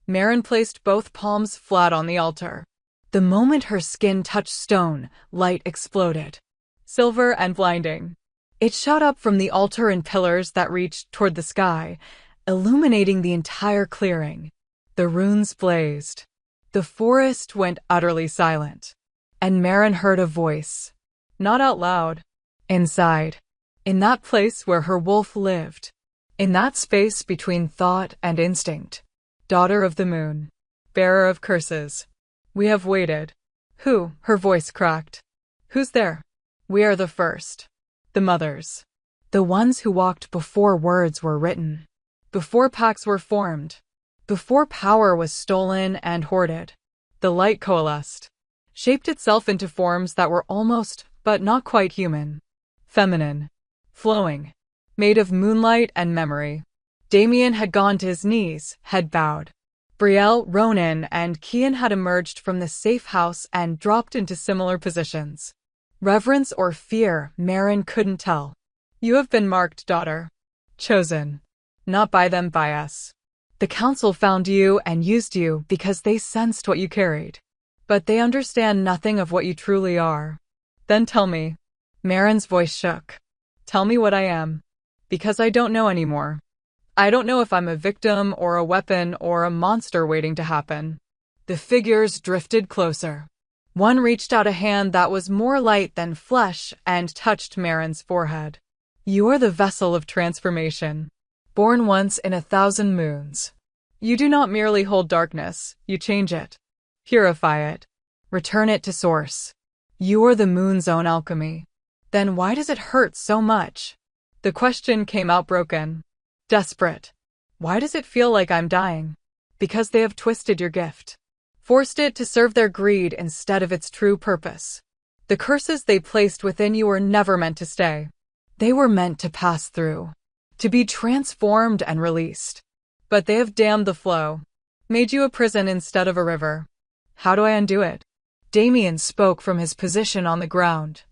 Marin placed both palms flat on the altar. The moment her skin touched stone, light exploded. Silver and blinding. It shot up from the altar in pillars that reached toward the sky, illuminating the entire clearing. The runes blazed. The forest went utterly silent. And Marin heard a voice. Not out loud. Inside. In that place where her wolf lived. In that space between thought and instinct. Daughter of the moon. Bearer of curses. We have waited. Who? Her voice cracked. Who's there? We are the first. The mothers. The ones who walked before words were written. Before packs were formed. Before power was stolen and hoarded. The light coalesced. Shaped itself into forms that were almost, but not quite human. Feminine. Flowing. Made of moonlight and memory. Damien had gone to his knees, head bowed. Brielle, Ronan, and Kian had emerged from the safe house and dropped into similar positions. Reverence or fear, Marin couldn't tell. You have been marked, daughter. Chosen. Not by them, by us. The council found you and used you because they sensed what you carried. But they understand nothing of what you truly are. Then tell me. Marin's voice shook. Tell me what I am. Because I don't know anymore. I don't know if I'm a victim or a weapon or a monster waiting to happen. The figures drifted closer. One reached out a hand that was more light than flesh and touched Marin's forehead. You are the vessel of transformation. Born once in 1,000 moons. You do not merely hold darkness, you change it. Purify it. Return it to source. You are the moon's own alchemy. Then why does it hurt so much? The question came out broken. Desperate. Why does it feel like I'm dying? Because they have twisted your gift. Forced it to serve their greed instead of its true purpose. The curses they placed within you were never meant to stay. They were meant to pass through. To be transformed and released. But they have dammed the flow. Made you a prison instead of a river. How do I undo it? Damien spoke from his position on the ground.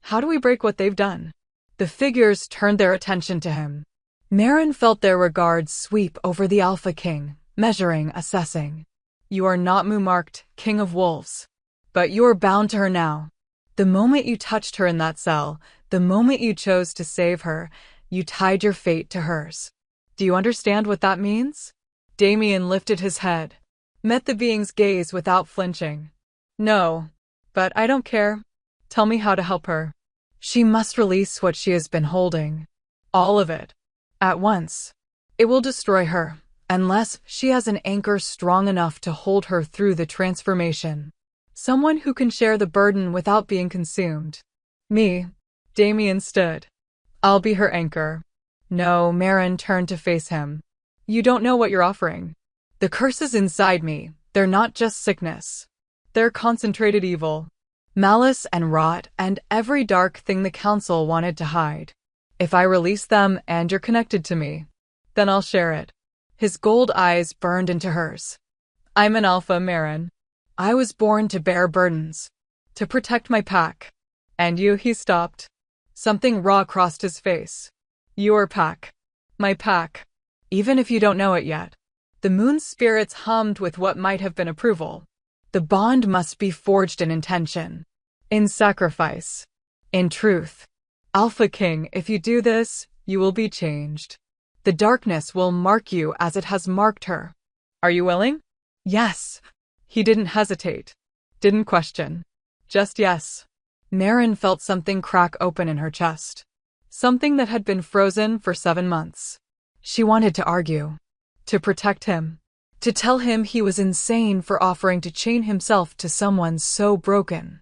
How do we break what they've done? The figures turned their attention to him. Marin felt their regards sweep over the Alpha King, measuring, assessing. You are not Mu-marked, King of Wolves. But you are bound to her now. The moment you touched her in that cell, the moment you chose to save her, you tied your fate to hers. Do you understand what that means? Damien lifted his head, met the being's gaze without flinching. No, but I don't care. Tell me how to help her. She must release what she has been holding. All of it. At once. It will destroy her, unless she has an anchor strong enough to hold her through the transformation. Someone who can share the burden without being consumed. Me. Damien stood. I'll be her anchor. No, Marin turned to face him. You don't know what you're offering. The curses inside me, they're not just sickness. They're concentrated evil. Malice and rot and every dark thing the council wanted to hide. If I release them and you're connected to me, then I'll share it. His gold eyes burned into hers. I'm an alpha, Marin. I was born to bear burdens. To protect my pack. And you, he stopped. Something raw crossed his face. Your pack. My pack. Even if you don't know it yet. The moon's spirits hummed with what might have been approval. The bond must be forged in intention. In sacrifice. In truth. Alpha King, if you do this, you will be changed. The darkness will mark you as it has marked her. Are you willing? Yes. He didn't hesitate. Didn't question. Just yes. Marin felt something crack open in her chest. Something that had been frozen for 7 months. She wanted to argue. To protect him. To tell him he was insane for offering to chain himself to someone so broken.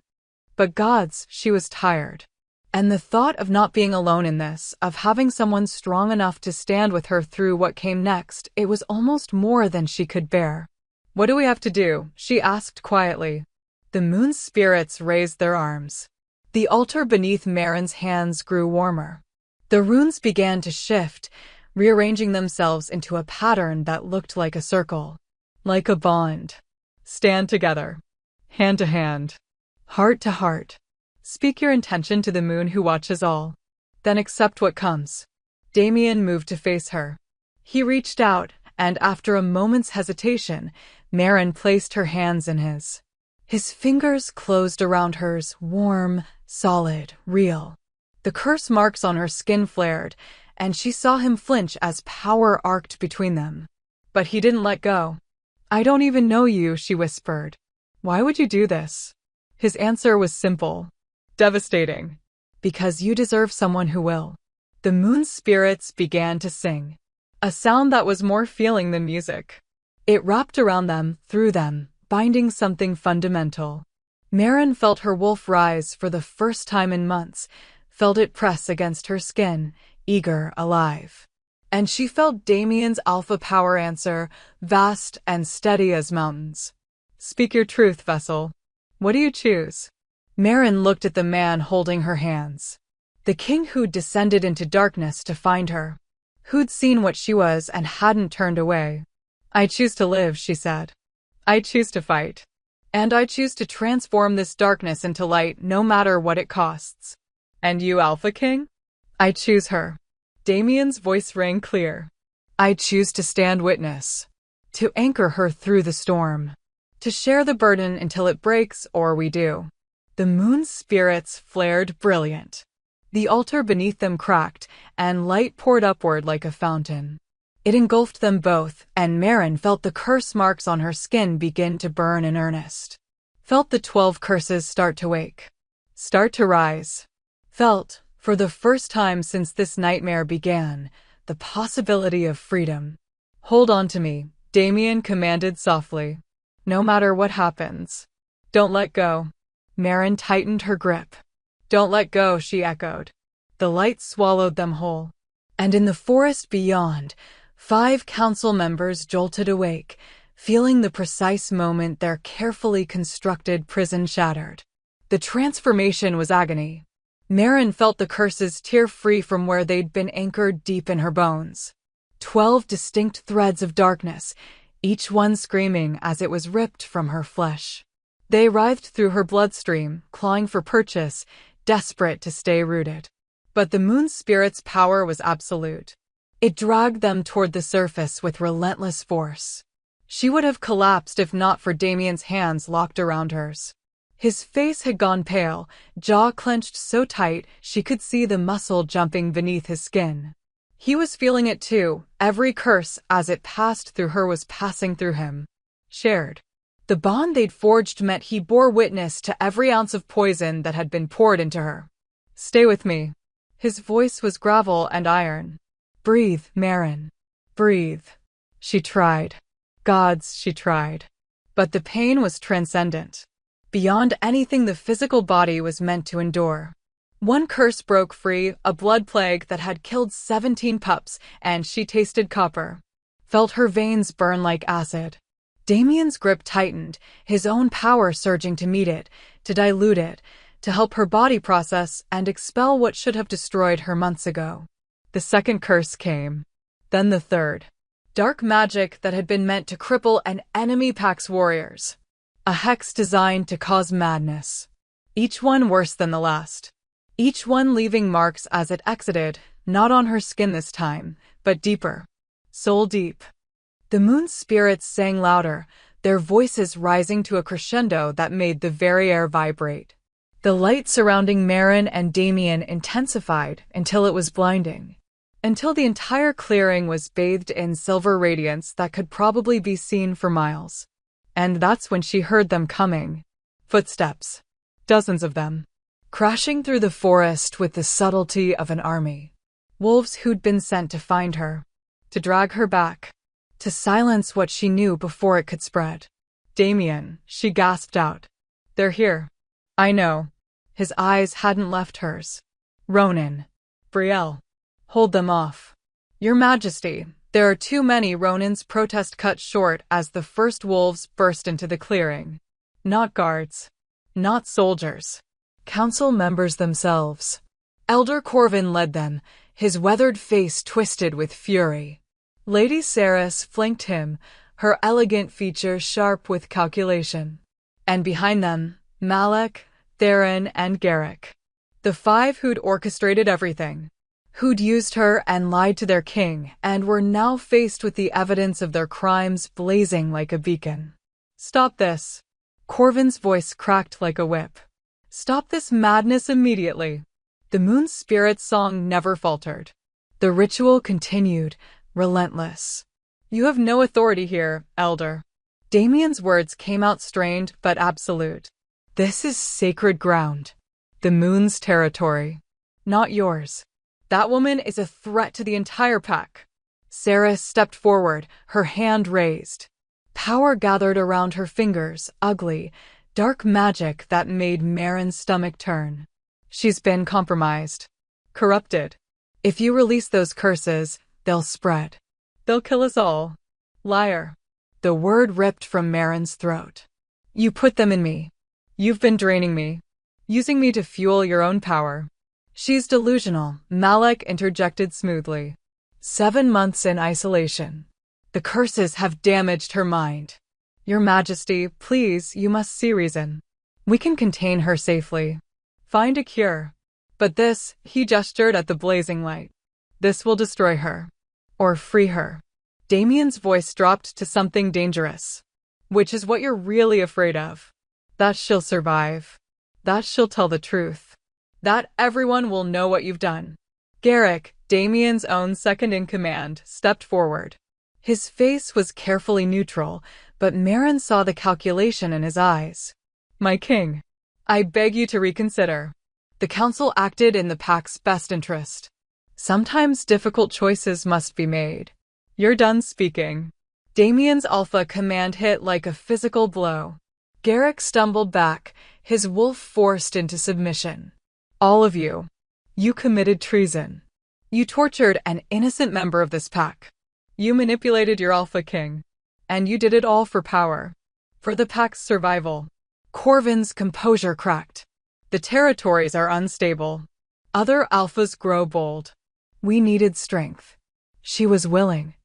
But gods, she was tired. And the thought of not being alone in this, of having someone strong enough to stand with her through what came next, it was almost more than she could bear. What do we have to do? She asked quietly. The moon's spirits raised their arms. The altar beneath Marin's hands grew warmer. The runes began to shift, rearranging themselves into a pattern that looked like a circle. Like a bond. Stand together. Hand to hand. Heart to heart. Speak your intention to the moon who watches all. Then accept what comes. Damien moved to face her. He reached out, and after a moment's hesitation, Marin placed her hands in his. His fingers closed around hers, warm, solid, real. The curse marks on her skin flared, and she saw him flinch as power arced between them. But he didn't let go. I don't even know you, she whispered. Why would you do this? His answer was simple. Devastating. Because you deserve someone who will. The moon's spirits began to sing. A sound that was more feeling than music. It wrapped around them, through them, binding something fundamental. Marin felt her wolf rise for the first time in months, felt it press against her skin, eager, alive. And she felt Damien's alpha power answer, vast and steady as mountains. Speak your truth, vessel. What do you choose? Marin looked at the man holding her hands. The king who'd descended into darkness to find her. Who'd seen what she was and hadn't turned away. I choose to live, she said. I choose to fight. And I choose to transform this darkness into light no matter what it costs. And you, Alpha King? I choose her. Damien's voice rang clear. I choose to stand witness. To anchor her through the storm. To share the burden until it breaks, or we do. The moon's spirits flared brilliant. The altar beneath them cracked, and light poured upward like a fountain. It engulfed them both, and Maren felt the curse marks on her skin begin to burn in earnest. Felt the 12 curses start to wake. Start to rise. Felt, for the first time since this nightmare began, the possibility of freedom. Hold on to me, Damien commanded softly. No matter what happens. Don't let go. Maren tightened her grip. Don't let go, she echoed. The light swallowed them whole. And in the forest beyond, 5 council members jolted awake, feeling the precise moment their carefully constructed prison shattered. The transformation was agony. Maren felt the curses tear free from where they'd been anchored deep in her bones. 12 distinct threads of darkness, each one screaming as it was ripped from her flesh. They writhed through her bloodstream, clawing for purchase, desperate to stay rooted. But the moon spirit's power was absolute. It dragged them toward the surface with relentless force. She would have collapsed if not for Damien's hands locked around hers. His face had gone pale, jaw clenched so tight she could see the muscle jumping beneath his skin. He was feeling it too. Every curse, as it passed through her, was passing through him. Shared. The bond they'd forged meant he bore witness to every ounce of poison that had been poured into her. Stay with me. His voice was gravel and iron. Breathe, Maren. Breathe. She tried. Gods, she tried. But the pain was transcendent. Beyond anything the physical body was meant to endure. One curse broke free, a blood plague that had killed 17 pups, and she tasted copper. Felt her veins burn like acid. Damien's grip tightened, his own power surging to meet it, to dilute it, to help her body process and expel what should have destroyed her months ago. The second curse came. Then the third. Dark magic that had been meant to cripple an enemy pack's warriors. A hex designed to cause madness. Each one worse than the last. Each one leaving marks as it exited, not on her skin this time, but deeper. Soul deep. The moon spirits sang louder, their voices rising to a crescendo that made the very air vibrate. The light surrounding Maren and Damien intensified until it was blinding. Until the entire clearing was bathed in silver radiance that could probably be seen for miles. And that's when she heard them coming. Footsteps. Dozens of them. Crashing through the forest with the subtlety of an army. Wolves who'd been sent to find her. To drag her back. To silence what she knew before it could spread. Damien, she gasped out. They're here. I know. His eyes hadn't left hers. Ronan. Brielle. Hold them off. Your Majesty, there are too many. Ronan's protest cut short as the first wolves burst into the clearing. Not guards. Not soldiers. Council members themselves. Elder Corvin led them, his weathered face twisted with fury. Lady Saris flanked him, her elegant features sharp with calculation. And behind them, Malek, Theron, and Garrick. The 5 who'd orchestrated everything. Who'd used her and lied to their king, and were now faced with the evidence of their crimes blazing like a beacon. Stop this. Corvin's voice cracked like a whip. Stop this madness immediately. The moon spirit's song never faltered. The ritual continued, relentless. You have no authority here, Elder. Damien's words came out strained but absolute. This is sacred ground. The moon's territory. Not yours. That woman is a threat to the entire pack. Saris stepped forward, her hand raised. Power gathered around her fingers, ugly, dark magic that made Maren's stomach turn. She's been compromised. Corrupted. If you release those curses, they'll spread. They'll kill us all. Liar. The word ripped from Maren's throat. You put them in me. You've been draining me. Using me to fuel your own power. She's delusional, Malek interjected smoothly. 7 months in isolation. The curses have damaged her mind. Your Majesty, please, you must see reason. We can contain her safely. Find a cure. But this, he gestured at the blazing light. This will destroy her. Or free her. Damien's voice dropped to something dangerous. Which is what you're really afraid of. That she'll survive. That she'll tell the truth. That everyone will know what you've done. Garrick, Damien's own second-in-command, stepped forward. His face was carefully neutral, but Merrin saw the calculation in his eyes. My king, I beg you to reconsider. The council acted in the pack's best interest. Sometimes difficult choices must be made. You're done speaking. Damien's alpha command hit like a physical blow. Garrick stumbled back, his wolf forced into submission. All of you. You committed treason. You tortured an innocent member of this pack. You manipulated your alpha king. And you did it all for power. For the pack's survival. Corvin's composure cracked. The territories are unstable. Other alphas grow bold. We needed strength. She was willing.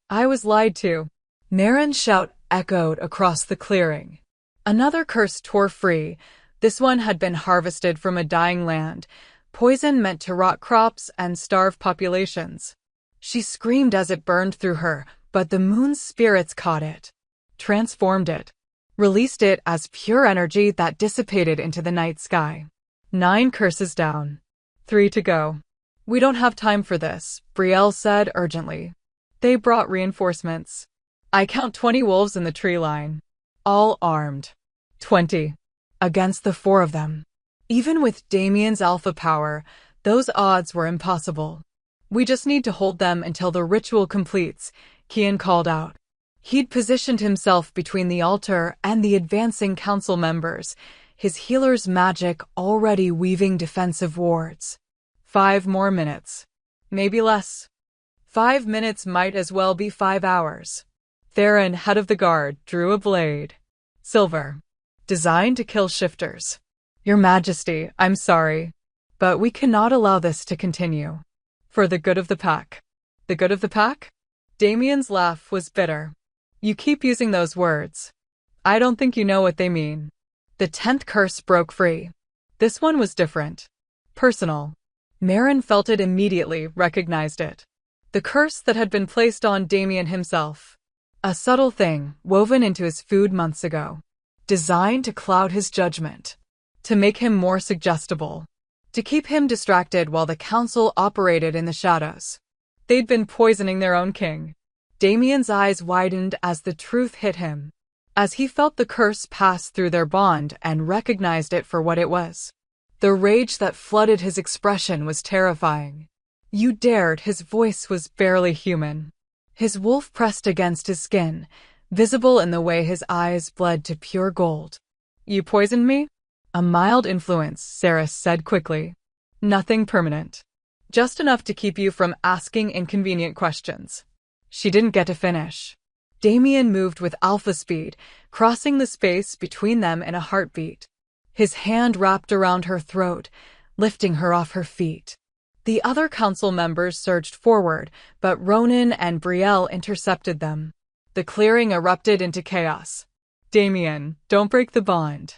I was lied to. Merrin's shout echoed across the clearing. Another curse tore free. This one had been harvested from a dying land, poison meant to rot crops and starve populations. She screamed as it burned through her, but the moon's spirits caught it, transformed it, released it as pure energy that dissipated into the night sky. 9 curses down. 3 to go. We don't have time for this, Brielle said urgently. They brought reinforcements. I count 20 wolves in the tree line. All armed. 20. Against the 4 of them. Even with Damien's alpha power, those odds were impossible. We just need to hold them until the ritual completes, Kian called out. He'd positioned himself between the altar and the advancing council members, his healer's magic already weaving defensive wards. 5 more minutes. Maybe less. 5 minutes might as well be 5 hours. Theron, head of the guard, drew a blade. Silver. Designed to kill shifters. Your Majesty, I'm sorry, but we cannot allow this to continue. For the good of the pack. The good of the pack? Damien's laugh was bitter. You keep using those words. I don't think you know what they mean. The 10th curse broke free. This one was different. Personal. Merrin felt it immediately, recognized it. The curse that had been placed on Damien himself. A subtle thing, woven into his food months ago. Designed to cloud his judgment. To make him more suggestible. To keep him distracted while the council operated in the shadows. They'd been poisoning their own king. Damien's eyes widened as the truth hit him. As he felt the curse pass through their bond and recognized it for what it was. The rage that flooded his expression was terrifying. You dared, his voice was barely human. His wolf pressed against his skin, visible in the way his eyes bled to pure gold. You poisoned me? A mild influence, Saris said quickly. Nothing permanent. Just enough to keep you from asking inconvenient questions. She didn't get to finish. Damien moved with alpha speed, crossing the space between them in a heartbeat. His hand wrapped around her throat, lifting her off her feet. The other council members surged forward, but Ronan and Brielle intercepted them. The clearing erupted into chaos. Damien, don't break the bond.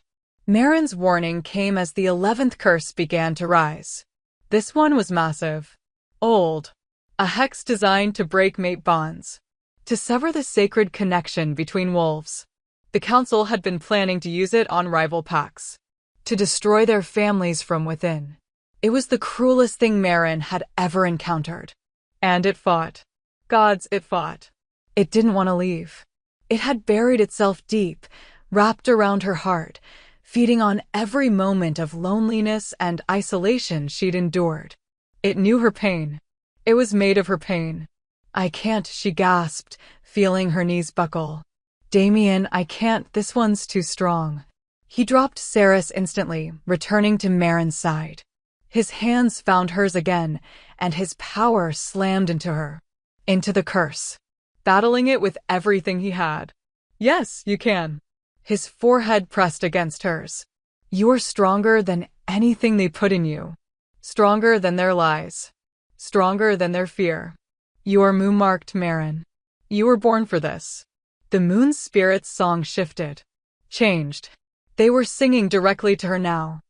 Merrin's warning came as the 11th curse began to rise. This one was massive. Old. A hex designed to break mate bonds. To sever the sacred connection between wolves. The council had been planning to use it on rival packs. To destroy their families from within. It was the cruelest thing Merrin had ever encountered. And it fought. Gods, it fought. It didn't want to leave. It had buried itself deep, wrapped around her heart, feeding on every moment of loneliness and isolation she'd endured. It knew her pain. It was made of her pain. I can't, she gasped, feeling her knees buckle. Damien, I can't, this one's too strong. He dropped Saris instantly, returning to Merrin's side. His hands found hers again, and his power slammed into her. Into the curse. Battling it with everything he had. Yes, you can. His forehead pressed against hers. You're stronger than anything they put in you. Stronger than their lies. Stronger than their fear. You are moon-marked, Merrin. You were born for this. The moon's spirit's song shifted. Changed. They were singing directly to her now.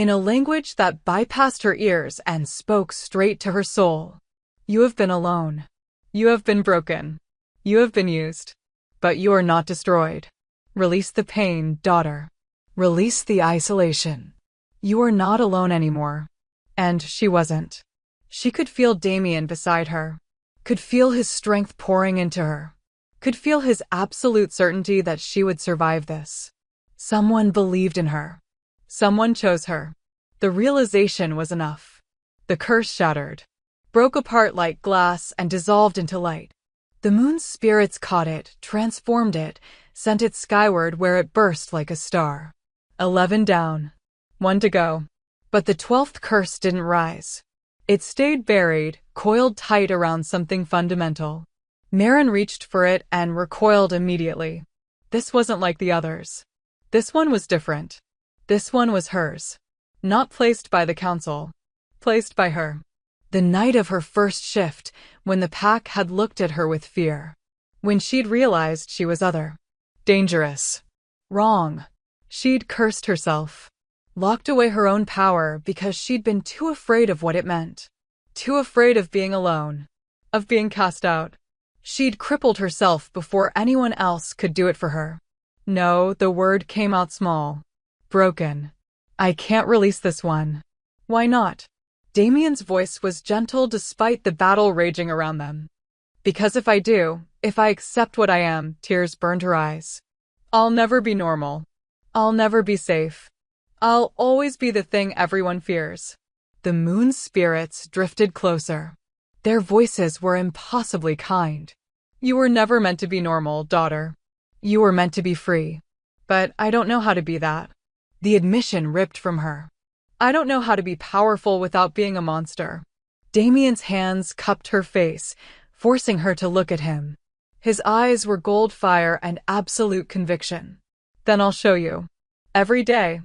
in a language that bypassed her ears and spoke straight to her soul. You have been alone. You have been broken. You have been used. But you are not destroyed. Release the pain, daughter. Release the isolation. You are not alone anymore. And she wasn't. She could feel Damien beside her. Could feel his strength pouring into her. Could feel his absolute certainty that she would survive this. Someone believed in her. Someone chose her. The realization was enough. The curse shattered, broke apart like glass and dissolved into light. The moon's spirits caught it, transformed it, sent it skyward where it burst like a star. 11 down. 1 to go. But the 12th curse didn't rise. It stayed buried, coiled tight around something fundamental. Maren reached for it and recoiled immediately. This wasn't like the others. This one was different. This one was hers. Not placed by the council. Placed by her. The night of her first shift, when the pack had looked at her with fear. When she'd realized she was other. Dangerous. Wrong. She'd cursed herself. Locked away her own power because she'd been too afraid of what it meant. Too afraid of being alone. Of being cast out. She'd crippled herself before anyone else could do it for her. No, the word came out small. Broken. I can't release this one. Why not? Damien's voice was gentle despite the battle raging around them. Because if I do, if I accept what I am, tears burned her eyes. I'll never be normal. I'll never be safe. I'll always be the thing everyone fears. The moon's spirits drifted closer. Their voices were impossibly kind. You were never meant to be normal, daughter. You were meant to be free. But I don't know how to be that. The admission ripped from her. I don't know how to be powerful without being a monster. Damien's hands cupped her face, forcing her to look at him. His eyes were gold fire and absolute conviction. Then I'll show you. Every day.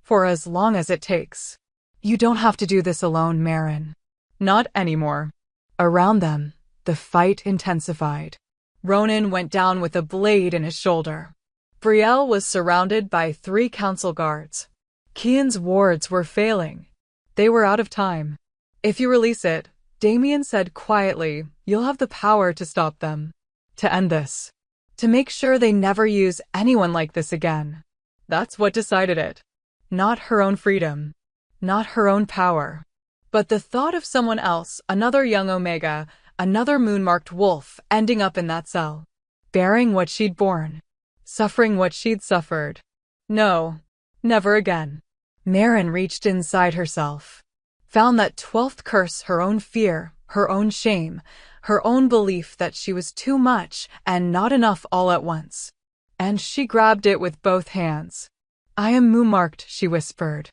For as long as it takes. You don't have to do this alone, Maren. Not anymore. Around them, the fight intensified. Ronan went down with a blade in his shoulder. Brielle was surrounded by 3 council guards. Kian's wards were failing. They were out of time. If you release it, Damien said quietly, you'll have the power to stop them. To end this. To make sure they never use anyone like this again. That's what decided it. Not her own freedom. Not her own power. But the thought of someone else, another young Omega, another moon-marked wolf, ending up in that cell. Bearing what she'd borne. Suffering what she'd suffered. No. Never again. Maren reached inside herself. Found that 12th curse her own fear, her own shame, her own belief that she was too much and not enough all at once. And she grabbed it with both hands. I am moon-marked, she whispered.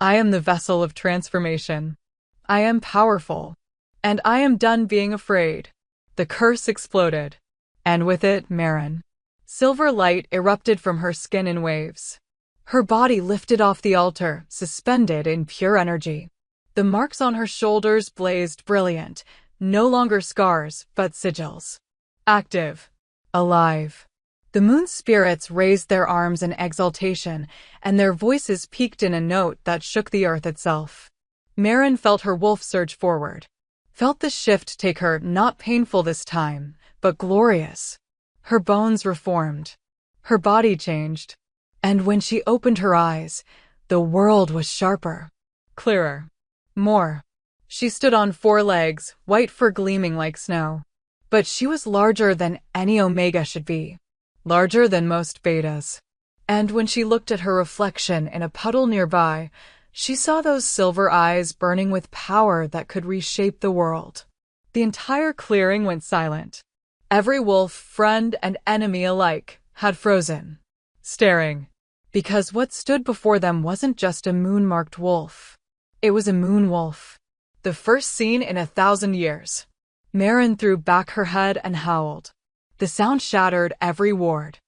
I am the vessel of transformation. I am powerful. And I am done being afraid. The curse exploded. And with it, Maren. Silver light erupted from her skin in waves. Her body lifted off the altar, suspended in pure energy. The marks on her shoulders blazed brilliant, no longer scars, but sigils. Active. Alive. The moon spirits raised their arms in exultation, and their voices peaked in a note that shook the earth itself. Maren felt her wolf surge forward. Felt the shift take her, not painful this time, but glorious. Her bones reformed. Her body changed. And when she opened her eyes, the world was sharper. Clearer. More. She stood on 4 legs, white fur gleaming like snow. But she was larger than any Omega should be. Larger than most betas. And when she looked at her reflection in a puddle nearby, she saw those silver eyes burning with power that could reshape the world. The entire clearing went silent. Every wolf, friend and enemy alike, had frozen. Staring. Because what stood before them wasn't just a moon-marked wolf. It was a moon wolf. The first seen in 1,000 years. Maren threw back her head and howled. The sound shattered every ward.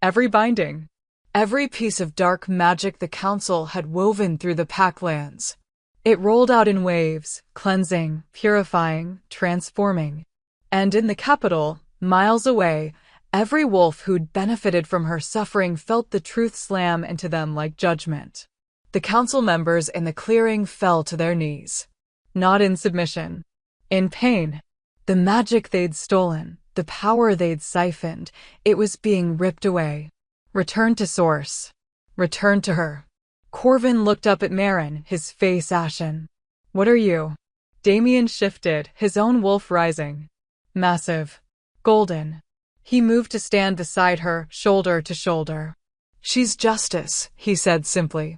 Every binding. Every piece of dark magic the council had woven through the packlands. It rolled out in waves, cleansing, purifying, transforming. And in the capital, miles away, every wolf who'd benefited from her suffering felt the truth slam into them like judgment. The council members in the clearing fell to their knees. Not in submission. In pain. The magic they'd stolen, the power they'd siphoned, it was being ripped away. Returned to source. Returned to her. Corvin looked up at Marin, his face ashen. What are you? Damien shifted, his own wolf rising. Massive. Golden. He moved to stand beside her, shoulder to shoulder. She's justice, he said simply.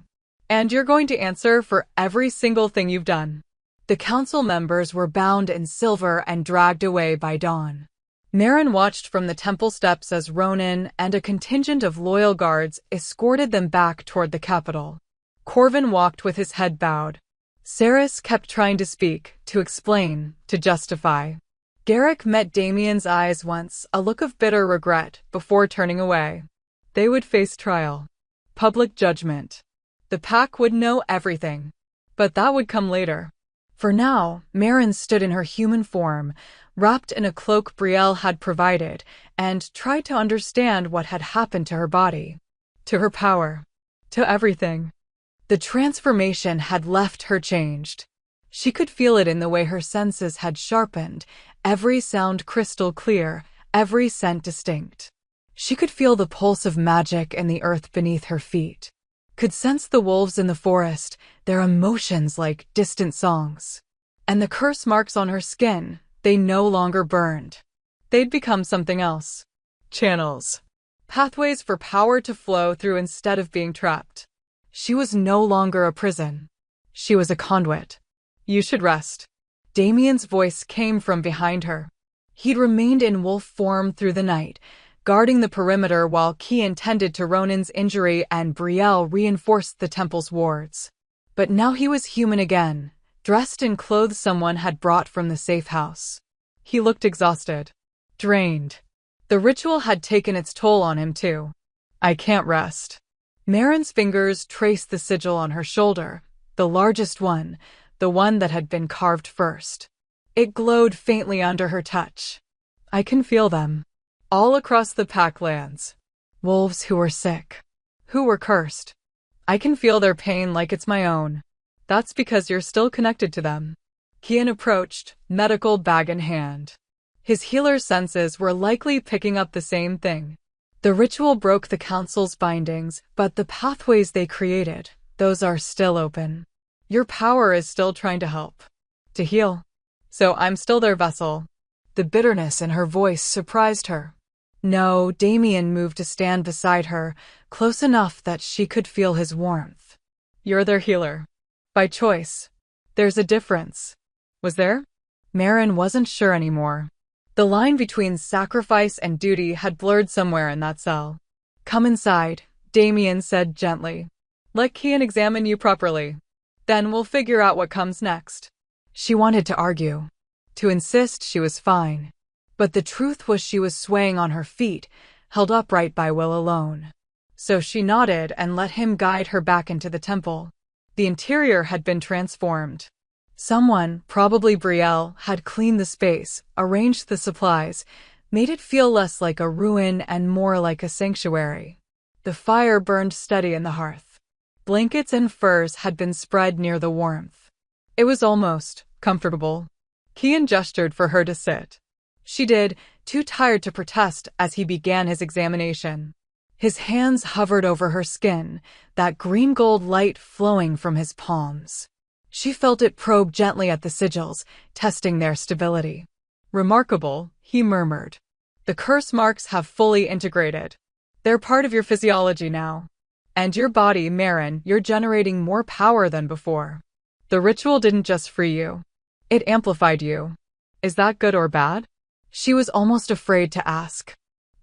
And you're going to answer for every single thing you've done. The council members were bound in silver and dragged away by dawn. Marin watched from the temple steps as Ronan and a contingent of loyal guards escorted them back toward the capital. Corvin walked with his head bowed. Saris kept trying to speak, to explain, to justify. Garrick met Damien's eyes once, a look of bitter regret, before turning away. They would face trial. Public judgment. The pack would know everything. But that would come later. For now, Marin stood in her human form, wrapped in a cloak Brielle had provided, and tried to understand what had happened to her body. To her power. To everything. The transformation had left her changed. She could feel it in the way her senses had sharpened, every sound crystal clear, every scent distinct. She could feel the pulse of magic in the earth beneath her feet. Could sense the wolves in the forest, their emotions like distant songs. And the curse marks on her skin, they no longer burned. They'd become something else. Channels. Pathways for power to flow through instead of being trapped. She was no longer a prison. She was a conduit. You should rest. Damien's voice came from behind her. He'd remained in wolf form through the night, guarding the perimeter while Kian tended to Ronan's injury and Brielle reinforced the temple's wards. But now he was human again, dressed in clothes someone had brought from the safe house. He looked exhausted. Drained. The ritual had taken its toll on him too. I can't rest. Marin's fingers traced the sigil on her shoulder, the largest one, the one that had been carved first. It glowed faintly under her touch. I can feel them. All across the packlands. Wolves who were sick. Who were cursed. I can feel their pain like it's my own. That's because you're still connected to them. Kian approached, medical bag in hand. His healer's senses were likely picking up the same thing. The ritual broke the council's bindings, but the pathways they created, those are still open. Your power is still trying to help. To heal. So I'm still their vessel. The bitterness in her voice surprised her. No, Damien moved to stand beside her, close enough that she could feel his warmth. You're their healer. By choice. There's a difference. Was there? Marin wasn't sure anymore. The line between sacrifice and duty had blurred somewhere in that cell. Come inside, Damien said gently. Let Kian examine you properly. Then we'll figure out what comes next. She wanted to argue. To insist she was fine. But the truth was she was swaying on her feet, held upright by will alone. So she nodded and let him guide her back into the temple. The interior had been transformed. Someone, probably Brielle, had cleaned the space, arranged the supplies, made it feel less like a ruin and more like a sanctuary. The fire burned steady in the hearth. Blankets and furs had been spread near the warmth. It was almost comfortable. Kian gestured for her to sit. She did, too tired to protest as he began his examination. His hands hovered over her skin, that green-gold light flowing from his palms. She felt it probe gently at the sigils, testing their stability. Remarkable, he murmured. The curse marks have fully integrated. They're part of your physiology now. And your body, Marin, you're generating more power than before. The ritual didn't just free you. It amplified you. Is that good or bad? She was almost afraid to ask.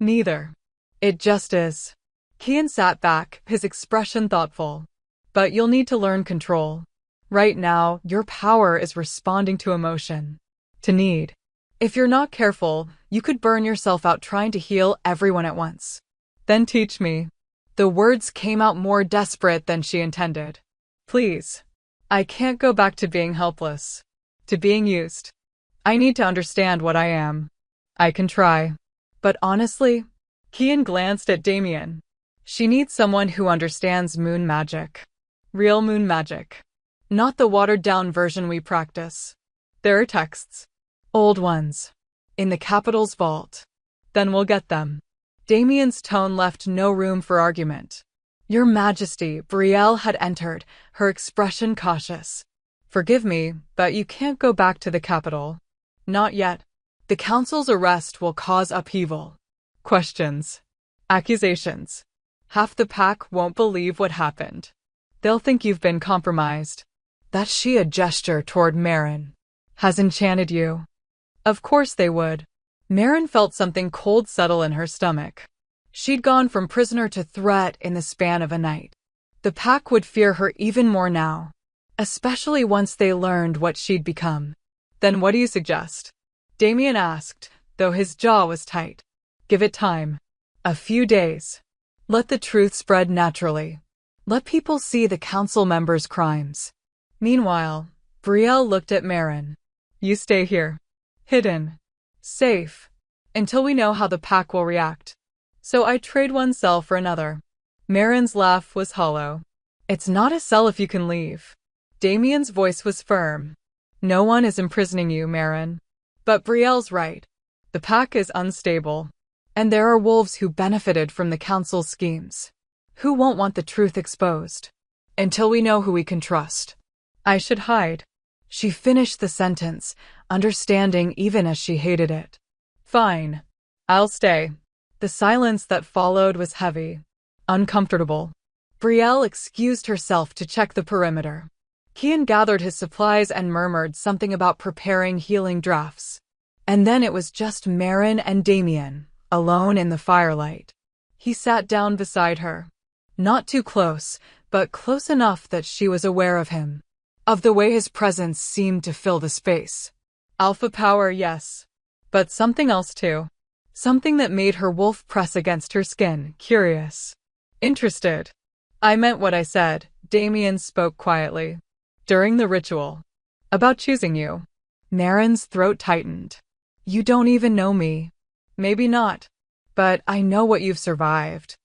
Neither. It just is. Kian sat back, his expression thoughtful. But you'll need to learn control. Right now, your power is responding to emotion. To need. If you're not careful, you could burn yourself out trying to heal everyone at once. Then teach me. The words came out more desperate than she intended. Please. I can't go back to being helpless. To being used. I need to understand what I am. I can try. But honestly, Kian glanced at Damien. She needs someone who understands moon magic. Real moon magic. Not the watered-down version we practice. There are texts. Old ones. In the Capitol's vault. Then we'll get them. Damien's tone left no room for argument. Your Majesty, Brielle had entered, her expression cautious. Forgive me, but you can't go back to the capital. Not yet. The council's arrest will cause upheaval. Questions. Accusations. Half the pack won't believe what happened. They'll think you've been compromised. That she a gesture toward Marin. Has enchanted you. Of course they would. Marin felt something cold settle in her stomach. She'd gone from prisoner to threat in the span of a night. The pack would fear her even more now. Especially once they learned what she'd become. Then what do you suggest? Damien asked, though his jaw was tight. Give it time. A few days. Let the truth spread naturally. Let people see the council members' crimes. Meanwhile, Brielle looked at Marin. You stay here. Hidden. Safe. Until we know how the pack will react. So I trade one cell for another. Marin's laugh was hollow. It's not a cell if you can leave. Damien's voice was firm. No one is imprisoning you, Marin. But Brielle's right. The pack is unstable. And there are wolves who benefited from the council's schemes. Who won't want the truth exposed? Until we know who we can trust. I should hide. She finished the sentence, understanding even as she hated it. Fine. I'll stay. The silence that followed was heavy. Uncomfortable. Brielle excused herself to check the perimeter. Kian gathered his supplies and murmured something about preparing healing drafts. And then it was just Marin and Damien, alone in the firelight. He sat down beside her. Not too close, but close enough that she was aware of him. Of the way his presence seemed to fill the space. Alpha power, yes. But something else too. Something that made her wolf press against her skin, curious. Interested. I meant what I said, Damien spoke quietly. During the ritual. About choosing you. Marin's throat tightened. You don't even know me. Maybe not. But I know what you've survived.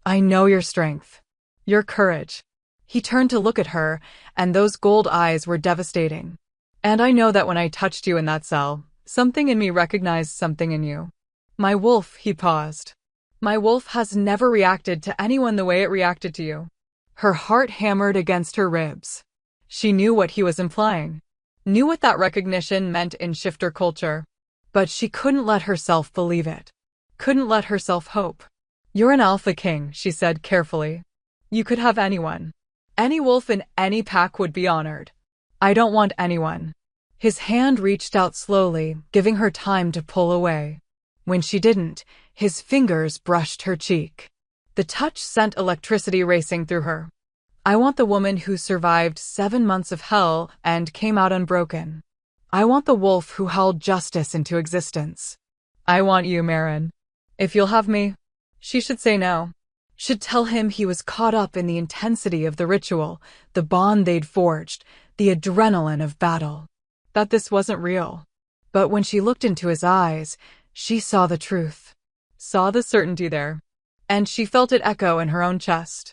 I know your strength. Your courage. He turned to look at her, and those gold eyes were devastating. And I know that when I touched you in that cell, something in me recognized something in you. My wolf, he paused. My wolf has never reacted to anyone the way it reacted to you. Her heart hammered against her ribs. She knew what he was implying. Knew what that recognition meant in shifter culture. But she couldn't let herself believe it. Couldn't let herself hope. You're an alpha king, she said carefully. You could have anyone. Any wolf in any pack would be honored. I don't want anyone. His hand reached out slowly, giving her time to pull away. When she didn't, his fingers brushed her cheek. The touch sent electricity racing through her. I want the woman who survived 7 months of hell and came out unbroken. I want the wolf who held justice into existence. I want you, Marin. If you'll have me, she should say no. Should tell him he was caught up in the intensity of the ritual, the bond they'd forged, the adrenaline of battle. That this wasn't real. But when she looked into his eyes, she saw the truth. Saw the certainty there. And she felt it echo in her own chest.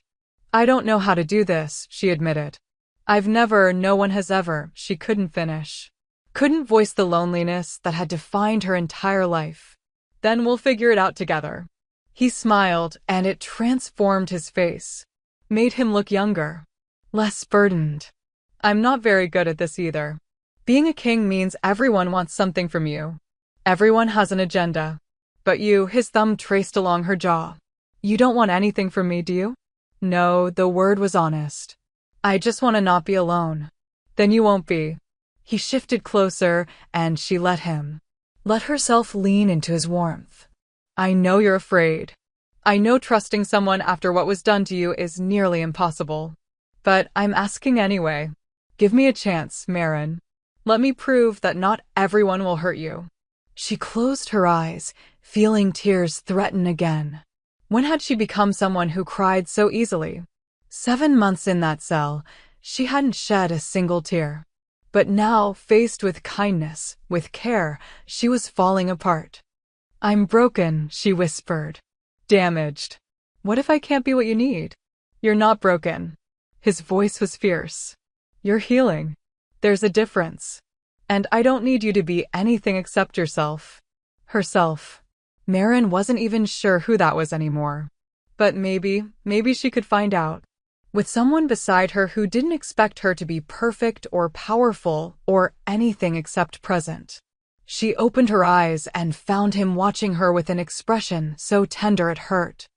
I don't know how to do this, she admitted. I've never, no one has ever, she couldn't finish. Couldn't voice the loneliness that had defined her entire life. Then we'll figure it out together. He smiled, and it transformed his face. Made him look younger. Less burdened. I'm not very good at this either. Being a king means everyone wants something from you. Everyone has an agenda. But you, his thumb traced along her jaw. You don't want anything from me, do you? No, the word was honest. I just want to not be alone. Then you won't be. He shifted closer, and she let him. Let herself lean into his warmth. I know you're afraid. I know trusting someone after what was done to you is nearly impossible. But I'm asking anyway. Give me a chance, Marin. Let me prove that not everyone will hurt you. She closed her eyes, feeling tears threaten again. When had she become someone who cried so easily? 7 months in that cell, she hadn't shed a single tear. But now, faced with kindness, with care, she was falling apart. I'm broken, she whispered. Damaged. What if I can't be what you need? You're not broken. His voice was fierce. You're healing. There's a difference. And I don't need you to be anything except yourself. Herself. Marin wasn't even sure who that was anymore. But maybe she could find out. With someone beside her who didn't expect her to be perfect or powerful or anything except present. She opened her eyes and found him watching her with an expression so tender it hurt.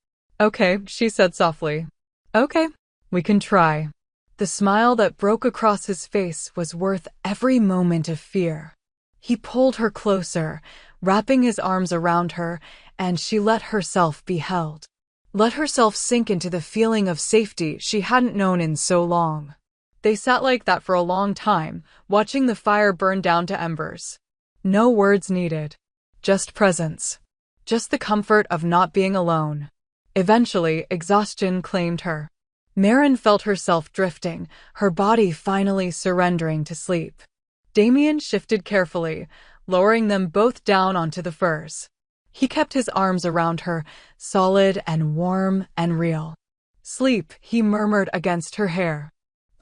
Okay, she said softly. Okay, we can try. The smile that broke across his face was worth every moment of fear. He pulled her closer, wrapping his arms around her, and she let herself be held. Let herself sink into the feeling of safety she hadn't known in so long. They sat like that for a long time, watching the fire burn down to embers. No words needed. Just presence. Just the comfort of not being alone. Eventually, exhaustion claimed her. Marin felt herself drifting, her body finally surrendering to sleep. Damien shifted carefully, lowering them both down onto the furs. He kept his arms around her, solid and warm and real. Sleep, he murmured against her hair.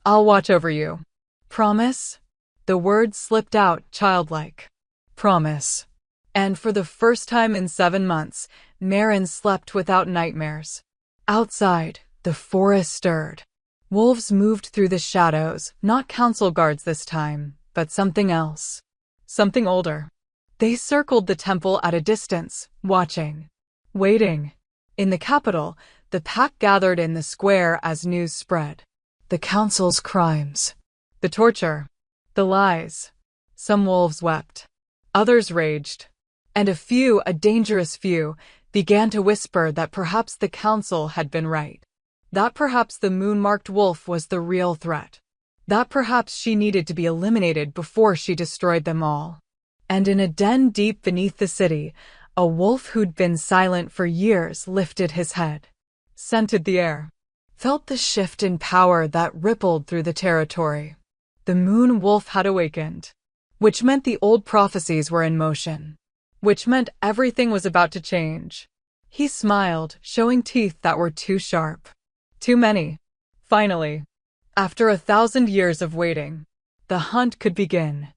I'll watch over you. Promise? The words slipped out, childlike. Promise. And for the first time in 7 months, Marin slept without nightmares. Outside, the forest stirred. Wolves moved through the shadows, not council guards this time, but something else. Something older. They circled the temple at a distance, watching. Waiting. In the capital, the pack gathered in the square as news spread. The council's crimes. The torture. The lies. Some wolves wept. Others raged. And a dangerous few, began to whisper that perhaps the council had been right. That perhaps the moon-marked wolf was the real threat. That perhaps she needed to be eliminated before she destroyed them all. And in a den deep beneath the city, a wolf who'd been silent for years lifted his head. Scented the air. Felt the shift in power that rippled through the territory. The moon wolf had awakened. Which meant the old prophecies were in motion. Which meant everything was about to change. He smiled, showing teeth that were too sharp. Too many. Finally. After 1,000 years of waiting, the hunt could begin.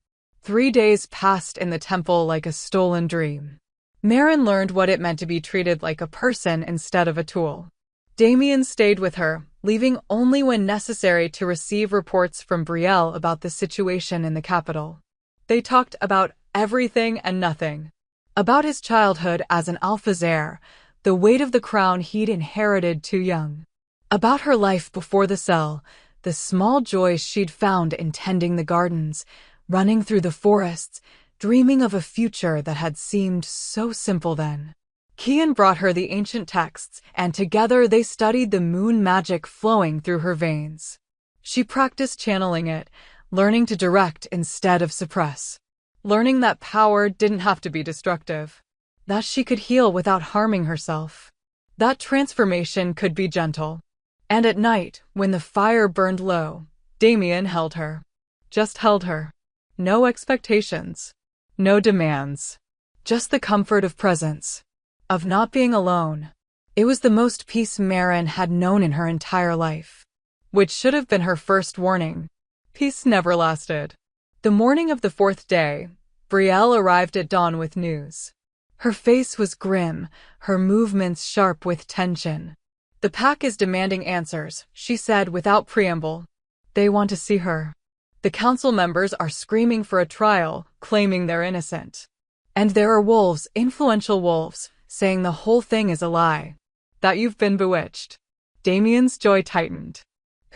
3 days passed in the temple like a stolen dream. Marin learned what it meant to be treated like a person instead of a tool. Damien stayed with her, leaving only when necessary to receive reports from Brielle about the situation in the capital. They talked about everything and nothing. About his childhood as an Alpha's heir, the weight of the crown he'd inherited too young. About her life before the cell, the small joys she'd found in tending the gardens, running through the forests, dreaming of a future that had seemed so simple then. Kian brought her the ancient texts, and together they studied the moon magic flowing through her veins. She practiced channeling it, learning to direct instead of suppress. Learning that power didn't have to be destructive. That she could heal without harming herself. That transformation could be gentle. And at night, when the fire burned low, Damien held her. Just held her. No expectations. No demands. Just the comfort of presence. Of not being alone. It was the most peace Marin had known in her entire life. Which should have been her first warning. Peace never lasted. The morning of the 4th day, Brielle arrived at dawn with news. Her face was grim, her movements sharp with tension. The pack is demanding answers, she said without preamble. They want to see her. The council members are screaming for a trial, claiming they're innocent. And there are wolves, influential wolves, saying the whole thing is a lie. That you've been bewitched. Damien's joy tightened.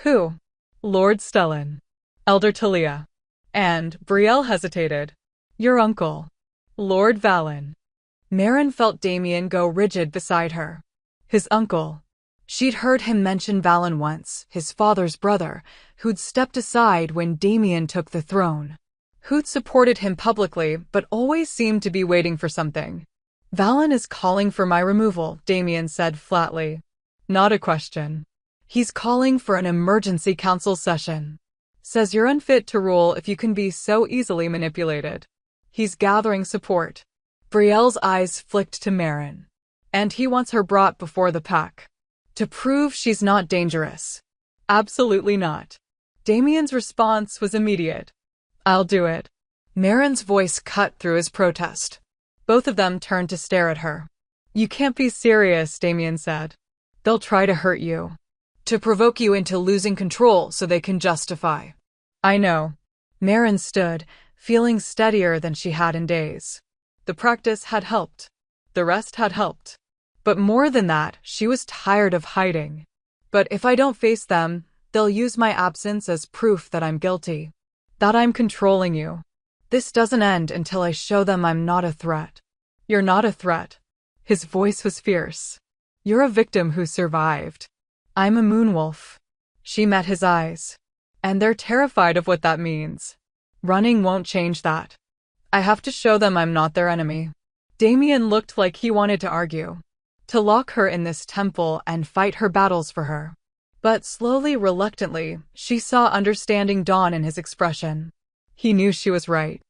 Who? Lord Stellan. Elder Talia. And, Brielle hesitated. Your uncle. Lord Valen. Marin felt Damien go rigid beside her. His uncle. She'd heard him mention Valen once, his father's brother, who'd stepped aside when Damien took the throne. Who'd supported him publicly, but always seemed to be waiting for something. Valen is calling for my removal, Damien said flatly. Not a question. He's calling for an emergency council session. Says you're unfit to rule if you can be so easily manipulated. He's gathering support. Brielle's eyes flicked to Marin. And he wants her brought before the pack. To prove she's not dangerous. Absolutely not. Damien's response was immediate. I'll do it. Marin's voice cut through his protest. Both of them turned to stare at her. You can't be serious, Damien said. They'll try to hurt you. To provoke you into losing control so they can justify. I know. Marin stood, feeling steadier than she had in days. The practice had helped. The rest had helped. But more than that, she was tired of hiding. But if I don't face them, they'll use my absence as proof that I'm guilty. That I'm controlling you. This doesn't end until I show them I'm not a threat. You're not a threat. His voice was fierce. You're a victim who survived. I'm a moonwolf. She met his eyes. And they're terrified of what that means. Running won't change that. I have to show them I'm not their enemy. Damien looked like he wanted to argue. To lock her in this temple and fight her battles for her. But slowly, reluctantly, she saw understanding dawn in his expression. He knew she was right.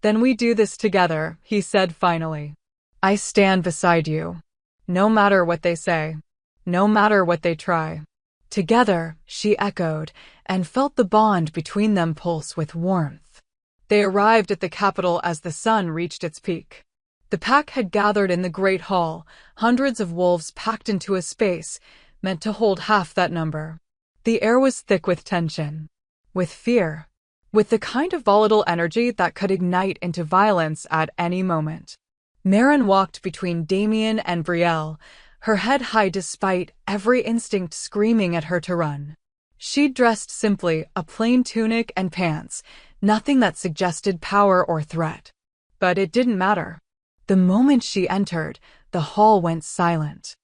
Then we do this together, he said finally. I stand beside you. No matter what they say. No matter what they try. Together, she echoed, and felt the bond between them pulse with warmth. They arrived at the capital as the sun reached its peak. The pack had gathered in the great hall, hundreds of wolves packed into a space, meant to hold half that number. The air was thick with tension. With fear. With the kind of volatile energy that could ignite into violence at any moment. Marin walked between Damien and Brielle, her head high despite every instinct screaming at her to run. She'd dressed simply, a plain tunic and pants, nothing that suggested power or threat. But it didn't matter. The moment she entered, the hall went silent.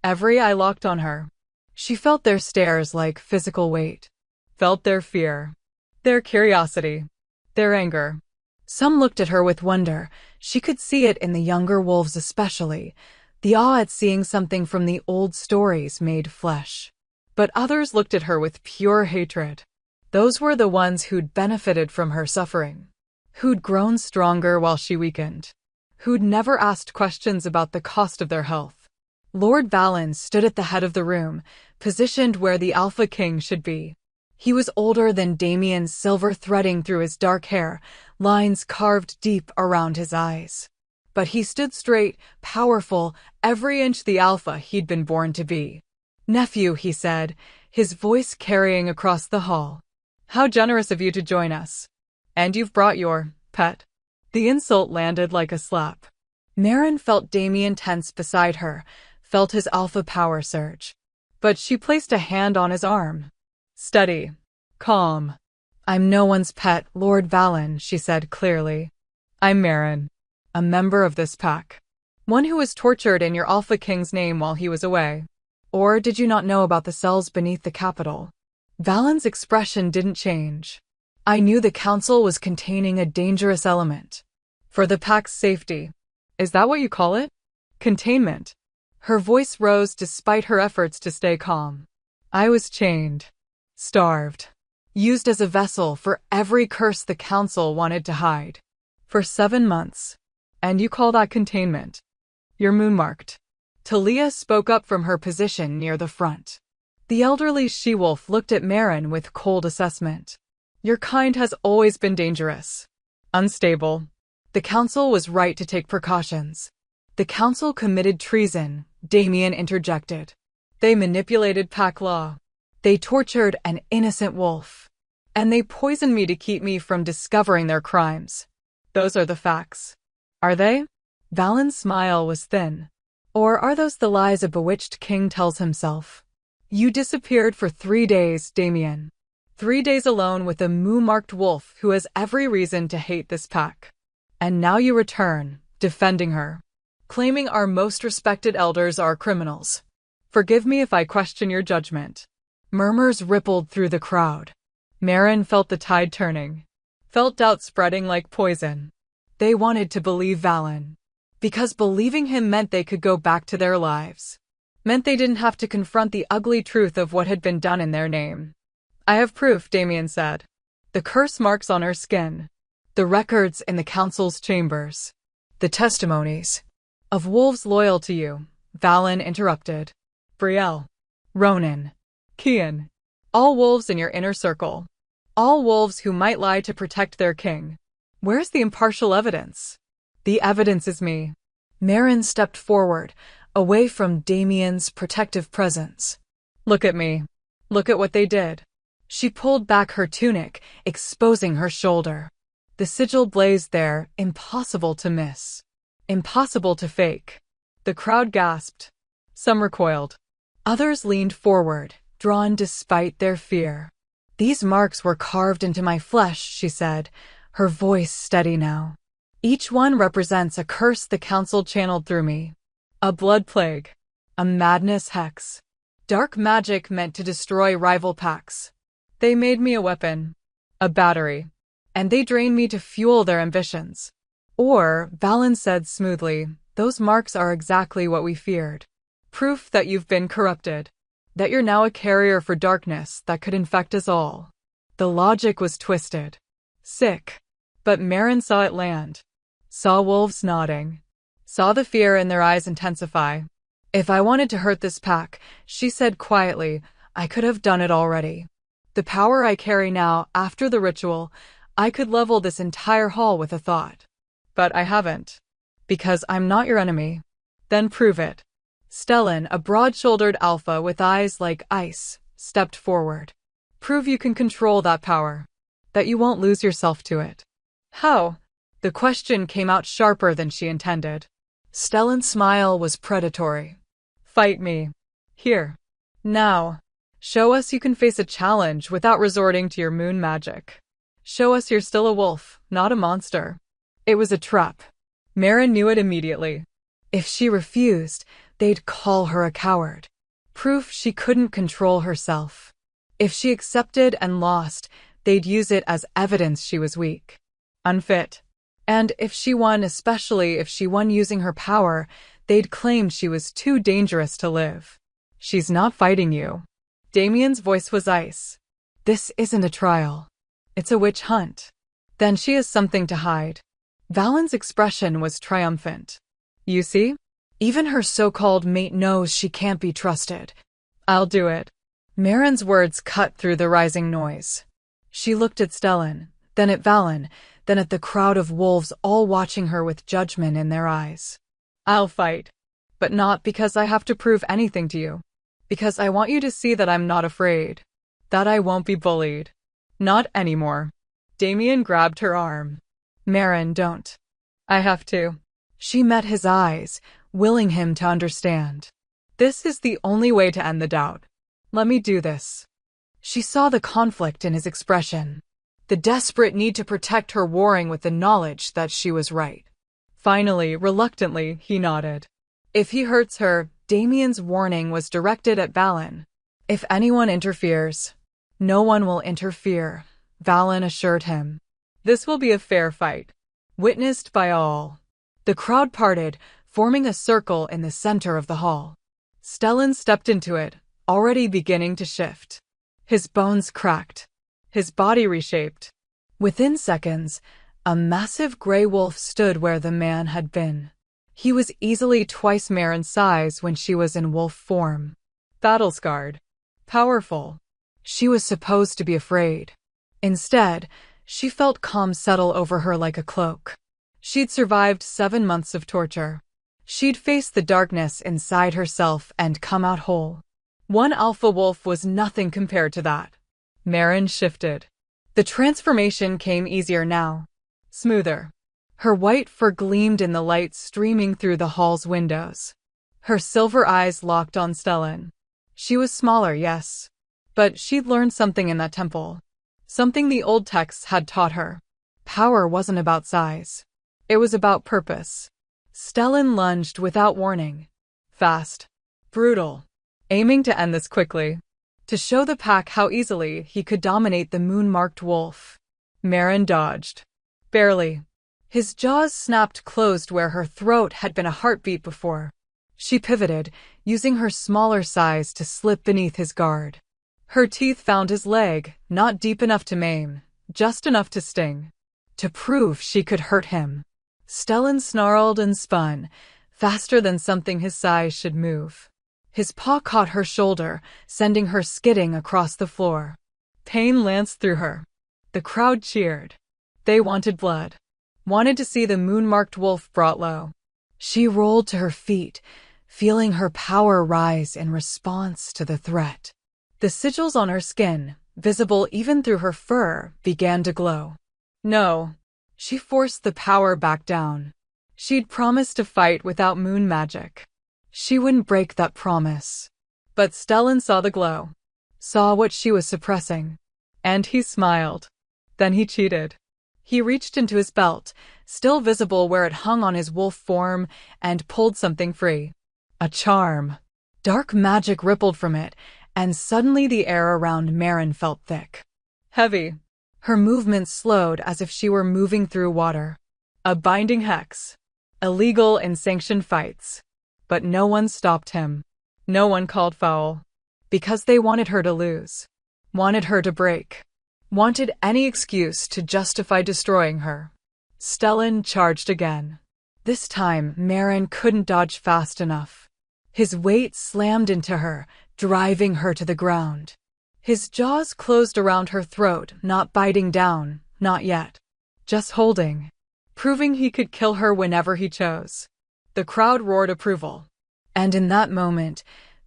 Every eye locked on her. She felt their stares like physical weight. Felt their fear. Their curiosity. Their anger. Some looked at her with wonder. She could see it in the younger wolves especially. The awe at seeing something from the old stories made flesh. But others looked at her with pure hatred. Those were the ones who'd benefited from her suffering. Who'd grown stronger while she weakened. Who'd never asked questions about the cost of their health. Lord Valen stood at the head of the room, positioned where the Alpha King should be. He was older than Damien, silver threading through his dark hair, lines carved deep around his eyes. But he stood straight, powerful, every inch the alpha he'd been born to be. Nephew, he said, his voice carrying across the hall. How generous of you to join us. And you've brought your pet. The insult landed like a slap. Marin felt Damien tense beside her, felt his alpha power surge. But she placed a hand on his arm. Steady. Calm. I'm no one's pet, Lord Valen, she said clearly. I'm Marin. A member of this pack. One who was tortured in your Alpha King's name while he was away. Or did you not know about the cells beneath the capital? Valen's expression didn't change. I knew the council was containing a dangerous element. For the pack's safety. Is that what you call it? Containment. Her voice rose despite her efforts to stay calm. I was chained. Starved. Used as a vessel for every curse the council wanted to hide. For 7 months. And you call that containment? You're moonmarked. Talia spoke up from her position near the front. The elderly she-wolf looked at Marin with cold assessment. Your kind has always been dangerous. Unstable. The council was right to take precautions. The council committed treason, Damien interjected. They manipulated pack law. They tortured an innocent wolf. And they poisoned me to keep me from discovering their crimes. Those are the facts. Are they? Valen's smile was thin. Or are those the lies a bewitched king tells himself? You disappeared for 3 days, Damien. 3 days alone with a moo-marked wolf who has every reason to hate this pack. And now you return, defending her. Claiming our most respected elders are criminals. Forgive me if I question your judgment. Murmurs rippled through the crowd. Marin felt the tide turning. Felt doubt spreading like poison. They wanted to believe Valen. Because believing him meant they could go back to their lives. Meant they didn't have to confront the ugly truth of what had been done in their name. I have proof, Damien said. The curse marks on her skin. The records in the council's chambers. The testimonies. Of wolves loyal to you, Valen interrupted. Brielle. Ronan. Kian. All wolves in your inner circle. All wolves who might lie to protect their king. Where's the impartial evidence? The evidence is me. Marin stepped forward, away from Damien's protective presence. Look at me. Look at what they did. She pulled back her tunic, exposing her shoulder. The sigil blazed there, impossible to miss. Impossible to fake. The crowd gasped. Some recoiled. Others leaned forward, drawn despite their fear. These marks were carved into my flesh, she said, her voice steady now. Each one represents a curse the council channeled through me. A blood plague. A madness hex. Dark magic meant to destroy rival packs. They made me a weapon. A battery. And they drained me to fuel their ambitions. Or, Valen said smoothly, those marks are exactly what we feared. Proof that you've been corrupted. That you're now a carrier for darkness that could infect us all. The logic was twisted. Sick. But Marin saw it land. Saw wolves nodding. Saw the fear in their eyes intensify. If I wanted to hurt this pack, she said quietly, I could have done it already. The power I carry now, after the ritual, I could level this entire hall with a thought. But I haven't. Because I'm not your enemy. Then prove it. Stellan, a broad-shouldered alpha with eyes like ice, stepped forward. Prove you can control that power. That you won't lose yourself to it. How? The question came out sharper than she intended. Stellan's smile was predatory. Fight me. Here. Now. Show us you can face a challenge without resorting to your moon magic. Show us you're still a wolf, not a monster. It was a trap. Marin knew it immediately. If she refused, they'd call her a coward. Proof she couldn't control herself. If she accepted and lost, they'd use it as evidence she was weak. Unfit. And if she won, especially if she won using her power, they'd claim she was too dangerous to live. She's not fighting you. Damien's voice was ice. This isn't a trial. It's a witch hunt. Then she has something to hide. Valen's expression was triumphant. You see? Even her so-called mate knows she can't be trusted. I'll do it. Marin's words cut through the rising noise. She looked at Stellan, then at Valen, then at the crowd of wolves all watching her with judgment in their eyes. I'll fight. But not because I have to prove anything to you. Because I want you to see that I'm not afraid. That I won't be bullied. Not anymore. Damien grabbed her arm. Marin, don't. I have to. She met his eyes, willing him to understand. This is the only way to end the doubt. Let me do this. She saw the conflict in his expression. The desperate need to protect her warring with the knowledge that she was right. Finally, reluctantly, he nodded. If he hurts her, Damien's warning was directed at Valen. If anyone interferes, no one will interfere, Valen assured him. This will be a fair fight. Witnessed by all. The crowd parted, forming a circle in the center of the hall. Stellan stepped into it, already beginning to shift. His bones cracked. His body reshaped. Within seconds, a massive gray wolf stood where the man had been. He was easily twice Marin's size when she was in wolf form. Battle-scarred. Powerful. She was supposed to be afraid. Instead, she felt calm settle over her like a cloak. She'd survived 7 months of torture. She'd faced the darkness inside herself and come out whole. One alpha wolf was nothing compared to that. Marin shifted. The transformation came easier now. Smoother. Her white fur gleamed in the light streaming through the hall's windows. Her silver eyes locked on Stellan. She was smaller, yes. But she'd learned something in that temple. Something the old texts had taught her. Power wasn't about size. It was about purpose. Stellan lunged without warning. Fast. Brutal. Aiming to end this quickly. To show the pack how easily he could dominate the moon-marked wolf. Marin dodged. Barely. His jaws snapped closed where her throat had been a heartbeat before. She pivoted, using her smaller size to slip beneath his guard. Her teeth found his leg, not deep enough to maim, just enough to sting. To prove she could hurt him. Stellan snarled and spun, faster than something his size should move. His paw caught her shoulder, sending her skidding across the floor. Pain lanced through her. The crowd cheered. They wanted blood. Wanted to see the moon-marked wolf brought low. She rolled to her feet, feeling her power rise in response to the threat. The sigils on her skin, visible even through her fur, began to glow. No. She forced the power back down. She'd promised to fight without moon magic. She wouldn't break that promise. But Stellan saw the glow. Saw what she was suppressing. And he smiled. Then he cheated. He reached into his belt, still visible where it hung on his wolf form, and pulled something free. A charm. Dark magic rippled from it, and suddenly the air around Maren felt thick. Heavy. Her movements slowed as if she were moving through water. A binding hex. Illegal in sanctioned fights. But no one stopped him. No one called foul. Because they wanted her to lose. Wanted her to break. Wanted any excuse to justify destroying her. Stellan charged again. This time, Maren couldn't dodge fast enough. His weight slammed into her, driving her to the ground. His jaws closed around her throat, not biting down, not yet. Just holding. Proving he could kill her whenever he chose. The crowd roared approval. And in that moment,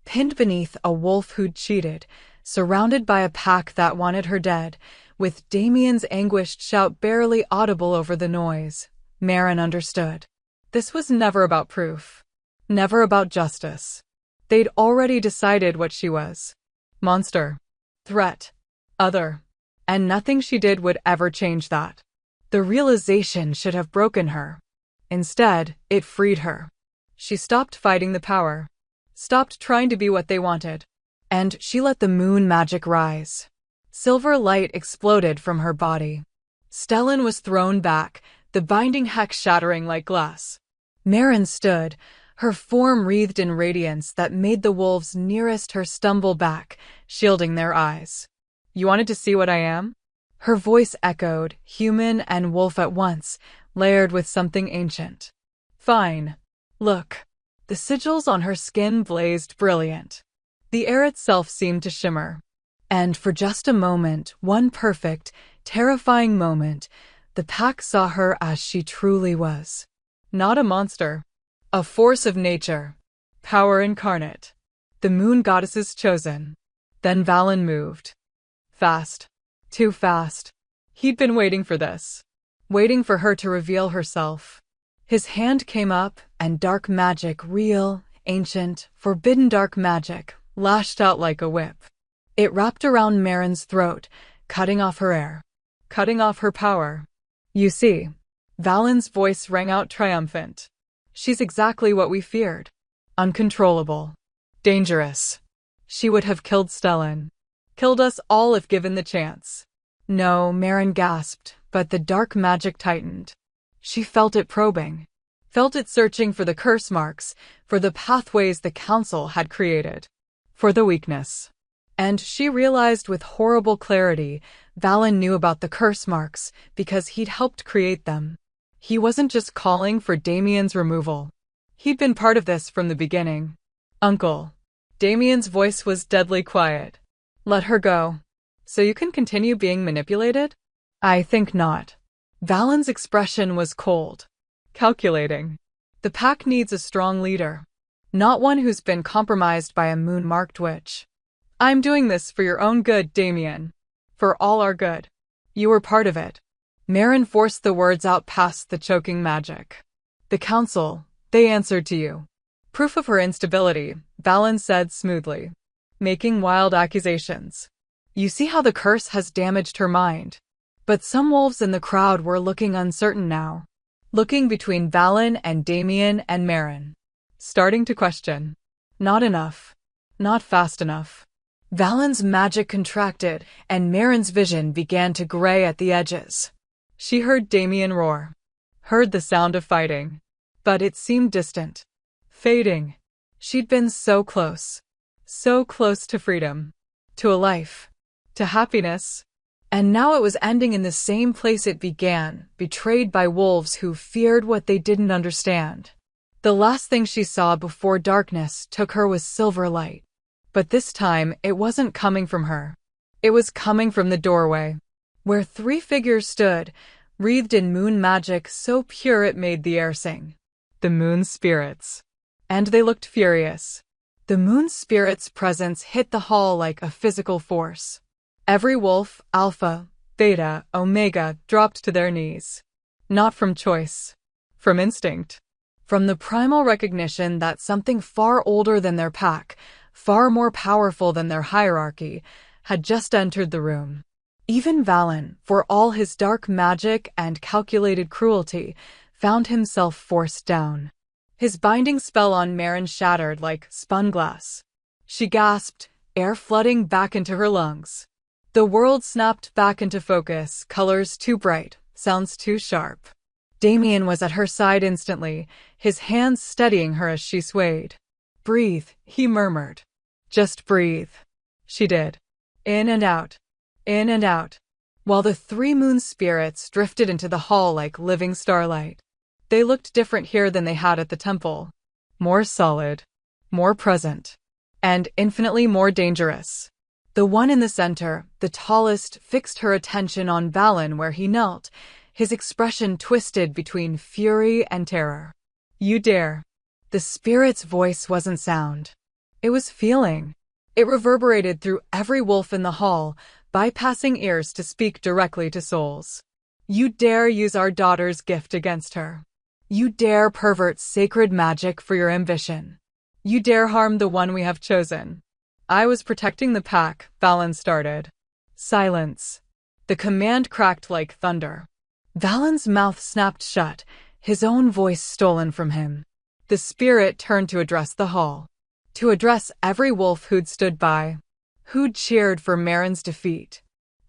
pinned beneath a wolf who'd cheated, surrounded by a pack that wanted her dead, with Damien's anguished shout barely audible over the noise, Maren understood. This was never about proof. Never about justice. They'd already decided what she was. Monster. Threat. Other. And nothing she did would ever change that. The realization should have broken her. Instead, it freed her. She stopped fighting the power. Stopped trying to be what they wanted. And she let the moon magic rise. Silver light exploded from her body. Stellan was thrown back, the binding hex shattering like glass. Maren stood, her form wreathed in radiance that made the wolves nearest her stumble back, shielding their eyes. You wanted to see what I am? Her voice echoed, human and wolf at once, layered with something ancient. Fine. Look. The sigils on her skin blazed brilliant. The air itself seemed to shimmer. And for just a moment, one perfect, terrifying moment, the pack saw her as she truly was. Not a monster. A force of nature. Power incarnate. The moon goddess's chosen. Then Valen moved. Fast. Too fast. He'd been waiting for this. Waiting for her to reveal herself. His hand came up, and dark magic, real, ancient, forbidden dark magic, lashed out like a whip. It wrapped around Maren's throat, cutting off her air. Cutting off her power. You see. Valen's voice rang out triumphant. She's exactly what we feared. Uncontrollable. Dangerous. She would have killed Stellan. Killed us all if given the chance. No, Maren gasped, but the dark magic tightened. She felt it probing. Felt it searching for the curse marks, for the pathways the council had created. For the weakness. And she realized with horrible clarity, Valen knew about the curse marks because he'd helped create them. He wasn't just calling for Damien's removal. He'd been part of this from the beginning. Uncle. Damien's voice was deadly quiet. Let her go. So you can continue being manipulated? I think not. Valen's expression was cold. Calculating. The pack needs a strong leader. Not one who's been compromised by a moon-marked witch. I'm doing this for your own good, Damien. For all our good. You were part of it. Maren forced the words out past the choking magic. The council, they answered to you. Proof of her instability, Valen said smoothly. Making wild accusations. You see how the curse has damaged her mind. But some wolves in the crowd were looking uncertain now. Looking between Valen and Damien and Maren. Starting to question. Not enough. Not fast enough. Valen's magic contracted, and Maren's vision began to gray at the edges. She heard Damien roar. Heard the sound of fighting. But it seemed distant. Fading. She'd been so close. So close to freedom. To a life. To happiness. And now it was ending in the same place it began, betrayed by wolves who feared what they didn't understand. The last thing she saw before darkness took her was silver light. But this time, it wasn't coming from her. It was coming from the doorway, where 3 figures stood, wreathed in moon magic so pure it made the air sing. The moon spirits. And they looked furious. The moon spirits' presence hit the hall like a physical force. Every wolf, Alpha, Beta, Omega, dropped to their knees. Not from choice. From instinct. From the primal recognition that something far older than their pack, far more powerful than their hierarchy, had just entered the room. Even Valen, for all his dark magic and calculated cruelty, found himself forced down. His binding spell on Maren shattered like spun glass. She gasped, air flooding back into her lungs. The world snapped back into focus, colors too bright, sounds too sharp. Damien was at her side instantly, his hands steadying her as she swayed. "Breathe," he murmured. "Just breathe." She did. In and out. In and out. While the 3 moon spirits drifted into the hall like living starlight. They looked different here than they had at the temple. More solid. More present. And infinitely more dangerous. The one in the center, the tallest, fixed her attention on Valen where he knelt, his expression twisted between fury and terror. "You dare." The spirit's voice wasn't sound. It was feeling. It reverberated through every wolf in the hall, bypassing ears to speak directly to souls. "You dare use our daughter's gift against her. You dare pervert sacred magic for your ambition. You dare harm the one we have chosen." "I was protecting the pack," Valen started. Silence. The command cracked like thunder. Valen's mouth snapped shut, his own voice stolen from him. The spirit turned to address the hall. To address every wolf who'd stood by. Who'd cheered for Maren's defeat.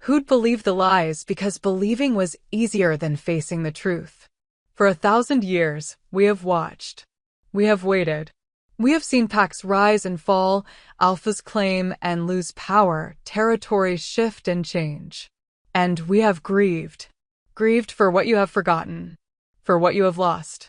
Who'd believed the lies because believing was easier than facing the truth. For 1,000 years, we have watched. We have waited. We have seen packs rise and fall, alphas claim and lose power, territories shift and change. And we have grieved. Grieved for what you have forgotten. For what you have lost.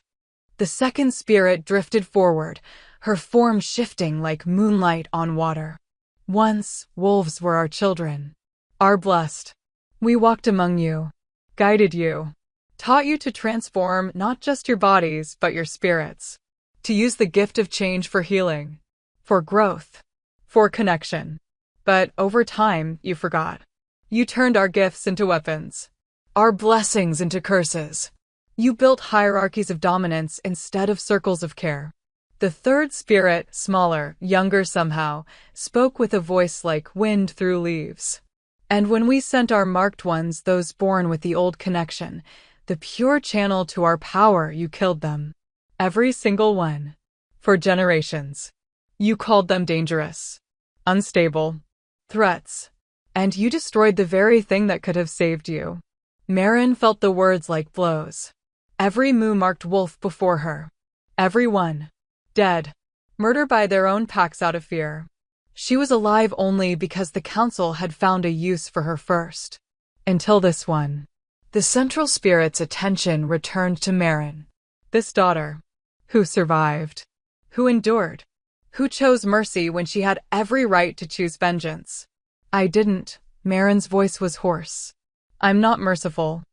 The second spirit drifted forward, her form shifting like moonlight on water. "Once, wolves were our children. Our blessed. We walked among you. Guided you. Taught you to transform not just your bodies, but your spirits. To use the gift of change for healing. For growth. For connection. But over time, you forgot. You turned our gifts into weapons. Our blessings into curses. You built hierarchies of dominance instead of circles of care." The third spirit, smaller, younger somehow, spoke with a voice like wind through leaves. "And when we sent our marked ones, those born with the old connection, the pure channel to our power, you killed them. Every single one. For generations. You called them dangerous. Unstable. Threats. And you destroyed the very thing that could have saved you." Maren felt the words like blows. Every moo-marked wolf before her. Every one. Dead. Murder by their own packs out of fear. She was alive only because the council had found a use for her first. Until this one. The central spirit's attention returned to Maren. This daughter. Who survived. Who endured. Who chose mercy when she had every right to choose vengeance. "I didn't." Maren's voice was hoarse. "I'm not merciful.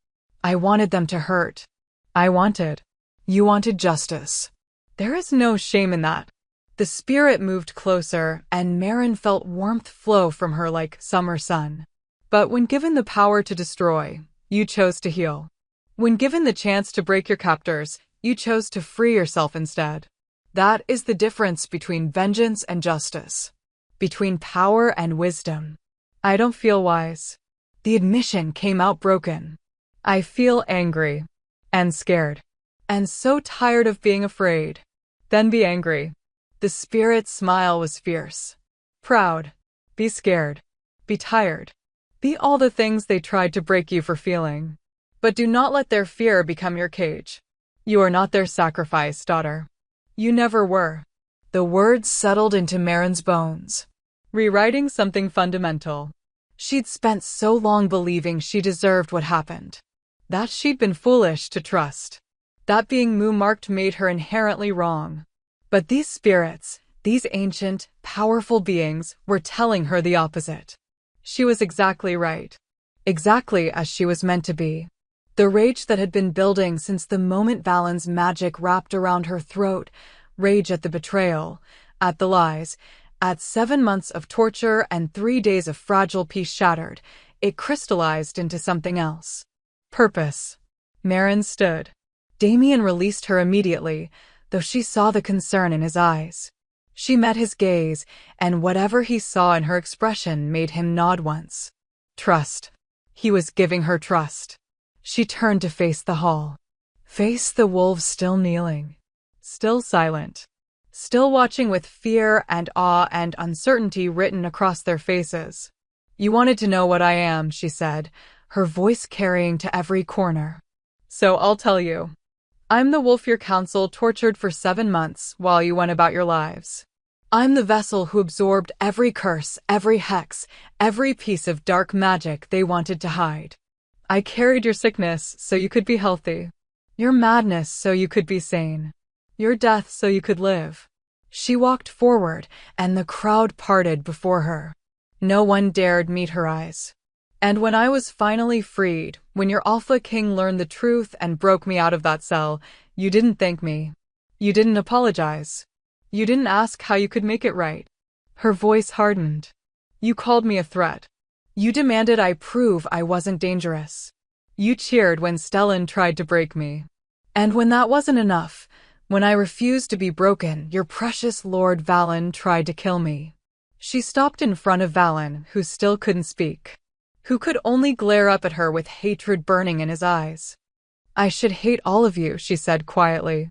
I wanted them to hurt. You wanted justice. There is no shame in that." The spirit moved closer, and Maren felt warmth flow from her like summer sun. "But when given the power to destroy, you chose to heal. When given the chance to break your captors, you chose to free yourself instead. That is the difference between vengeance and justice. Between power and wisdom. I don't feel wise." The admission came out broken. "I feel angry. And scared. And so tired of being afraid." "Then be angry." The spirit's smile was fierce. "Proud. Be scared. Be tired. Be all the things they tried to break you for feeling. But do not let their fear become your cage. You are not their sacrifice, daughter. You never were." The words settled into Maren's bones. Rewriting something fundamental. She'd spent so long believing she deserved what happened. That she'd been foolish to trust. That being moo-marked made her inherently wrong. But these spirits, these ancient, powerful beings, were telling her the opposite. She was exactly right. Exactly as she was meant to be. The rage that had been building since the moment Valen's magic wrapped around her throat, rage at the betrayal, at the lies, at 7 months of torture and 3 days of fragile peace shattered, it crystallized into something else. Purpose. Marin stood. Damien released her immediately, though she saw the concern in his eyes. She met his gaze, and whatever he saw in her expression made him nod once. Trust. He was giving her trust. She turned to face the hall. Face the wolves still kneeling. Still silent. Still watching with fear and awe and uncertainty written across their faces. You wanted to know what I am, she said, her voice carrying to every corner. So I'll tell you. I'm the wolf your council tortured for 7 months while you went about your lives. I'm the vessel who absorbed every curse, every hex, every piece of dark magic they wanted to hide. I carried your sickness so you could be healthy. Your madness so you could be sane. Your death so you could live. She walked forward, and the crowd parted before her. No one dared meet her eyes. And when I was finally freed, when your Alpha King learned the truth and broke me out of that cell, you didn't thank me. You didn't apologize. You didn't ask how you could make it right. Her voice hardened. You called me a threat. You demanded I prove I wasn't dangerous. You cheered when Stellan tried to break me. And when that wasn't enough, when I refused to be broken, your precious Lord Valen tried to kill me. She stopped in front of Valen, who still couldn't speak. Who could only glare up at her with hatred burning in his eyes. I should hate all of you, she said quietly.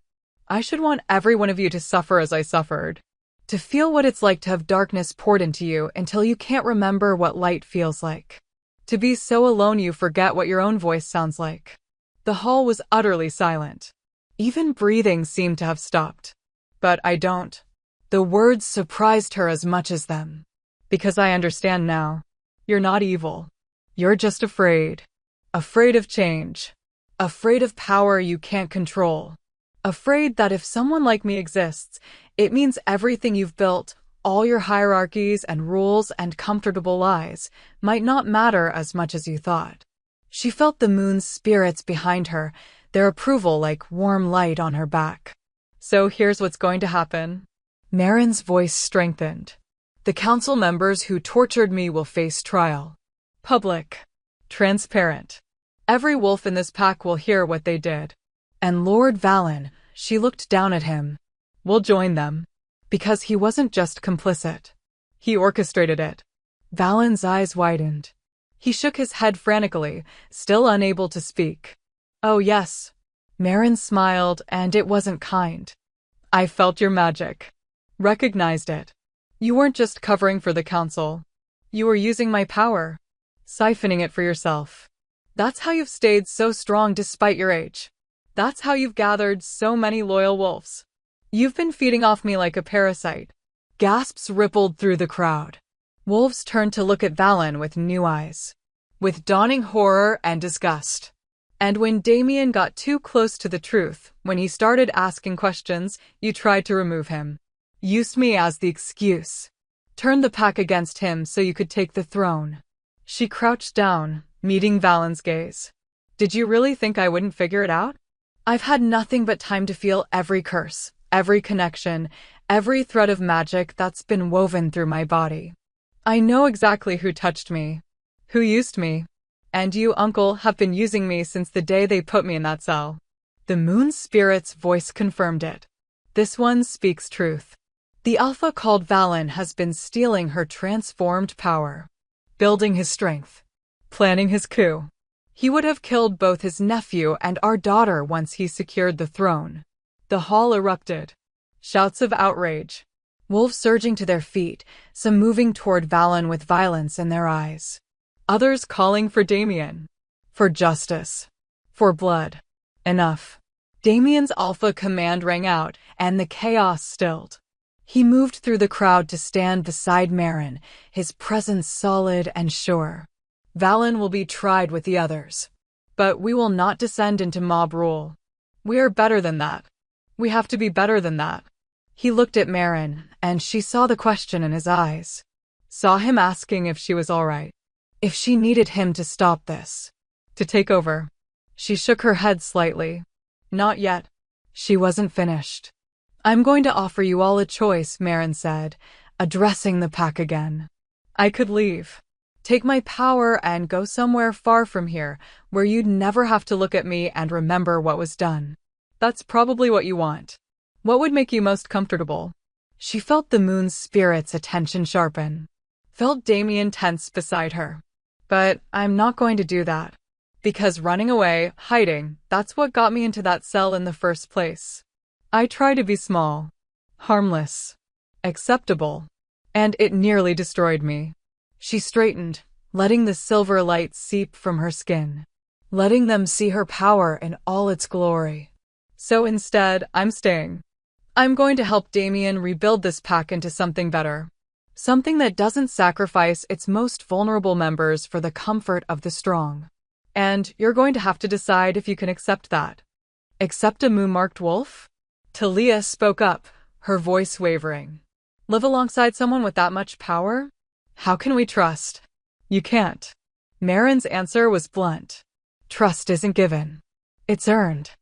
I should want every one of you to suffer as I suffered. To feel what it's like to have darkness poured into you until you can't remember what light feels like. To be so alone you forget what your own voice sounds like. The hall was utterly silent. Even breathing seemed to have stopped. But I don't. The words surprised her as much as them. Because I understand now. You're not evil. You're just afraid. Afraid of change. Afraid of power you can't control. Afraid that if someone like me exists, it means everything you've built, all your hierarchies and rules and comfortable lies, might not matter as much as you thought. She felt the moon's spirits behind her, their approval like warm light on her back. So here's what's going to happen. Marin's voice strengthened. The council members who tortured me will face trial. Public. Transparent. Every wolf in this pack will hear what they did. And Lord Valen, she looked down at him, will join them. Because he wasn't just complicit. He orchestrated it. Valen's eyes widened. He shook his head frantically, still unable to speak. Oh yes. Marin smiled, and it wasn't kind. I felt your magic. Recognized it. You weren't just covering for the council. You were using my power. Siphoning it for yourself. That's how you've stayed so strong despite your age. That's how you've gathered so many loyal wolves. You've been feeding off me like a parasite. Gasps rippled through the crowd. Wolves turned to look at Valen with new eyes. With dawning horror and disgust. And when Damien got too close to the truth, when he started asking questions, you tried to remove him. Used me as the excuse. Turned the pack against him so you could take the throne. She crouched down, meeting Valen's gaze. Did you really think I wouldn't figure it out? I've had nothing but time to feel every curse, every connection, every thread of magic that's been woven through my body. I know exactly who touched me, who used me. And you, Uncle, have been using me since the day they put me in that cell. The moon spirit's voice confirmed it. This one speaks truth. The Alpha called Valen has been stealing her transformed power. Building his strength. Planning his coup. He would have killed both his nephew and our daughter once he secured the throne. The hall erupted. Shouts of outrage. Wolves surging to their feet, some moving toward Valen with violence in their eyes. Others calling for Damien. For justice. For blood. Enough. Damien's Alpha command rang out, and the chaos stilled. He moved through the crowd to stand beside Marin, his presence solid and sure. Valen will be tried with the others. But we will not descend into mob rule. We are better than that. We have to be better than that. He looked at Marin, and she saw the question in his eyes. Saw him asking if she was all right. If she needed him to stop this. To take over. She shook her head slightly. Not yet. She wasn't finished. I'm going to offer you all a choice, Marin said, addressing the pack again. I could leave. Take my power and go somewhere far from here, where you'd never have to look at me and remember what was done. That's probably what you want. What would make you most comfortable? She felt the moon's spirit's attention sharpen. Felt Damien tense beside her. But I'm not going to do that. Because running away, hiding, that's what got me into that cell in the first place. I try to be small, harmless, acceptable, and it nearly destroyed me. She straightened, letting the silver light seep from her skin, letting them see her power in all its glory. So instead, I'm staying. I'm going to help Damien rebuild this pack into something better. Something that doesn't sacrifice its most vulnerable members for the comfort of the strong. And you're going to have to decide if you can accept that. Accept a moon-marked wolf? Talia spoke up, her voice wavering. Live alongside someone with that much power? How can we trust? You can't. Marin's answer was blunt. Trust isn't given. It's earned.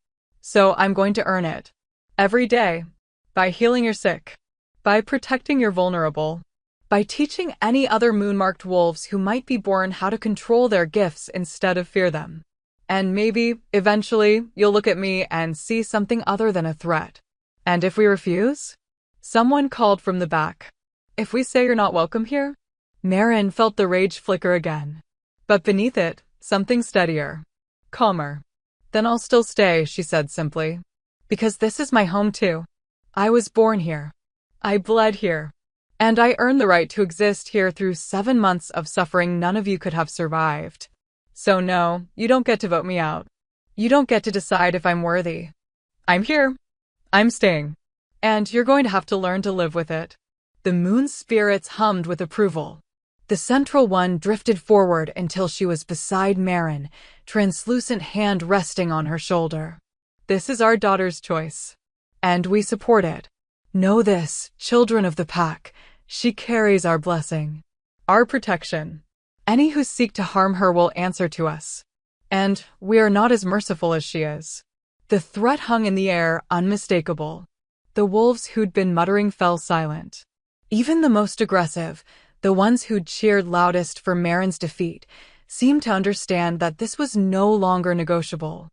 So I'm going to earn it. Every day. By healing your sick. By protecting your vulnerable. By teaching any other moon-marked wolves who might be born how to control their gifts instead of fear them. And maybe, eventually, you'll look at me and see something other than a threat. And if we refuse? Someone called from the back. If we say you're not welcome here? Marin felt the rage flicker again. But beneath it, something steadier. Calmer. Then I'll still stay, she said simply. Because this is my home too. I was born here. I bled here. And I earned the right to exist here through 7 months of suffering none of you could have survived. So no, you don't get to vote me out. You don't get to decide if I'm worthy. I'm here. I'm staying. And you're going to have to learn to live with it. The moon's spirits hummed with approval. The central one drifted forward until she was beside Marin, translucent hand resting on her shoulder. This is our daughter's choice. And we support it. Know this, children of the pack. She carries our blessing. Our protection. Any who seek to harm her will answer to us. And we are not as merciful as she is. The threat hung in the air, unmistakable. The wolves who'd been muttering fell silent. Even the most aggressive, the ones who'd cheered loudest for Marin's defeat, seemed to understand that this was no longer negotiable.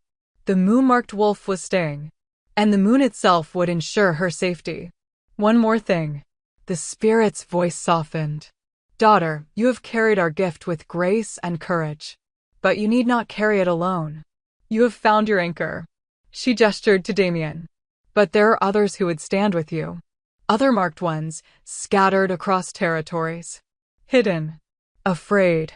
The moon-marked wolf was staying, and the moon itself would ensure her safety. One more thing. The spirit's voice softened. Daughter, you have carried our gift with grace and courage. But you need not carry it alone. You have found your anchor. She gestured to Damien. But there are others who would stand with you. Other marked ones, scattered across territories. Hidden. Afraid.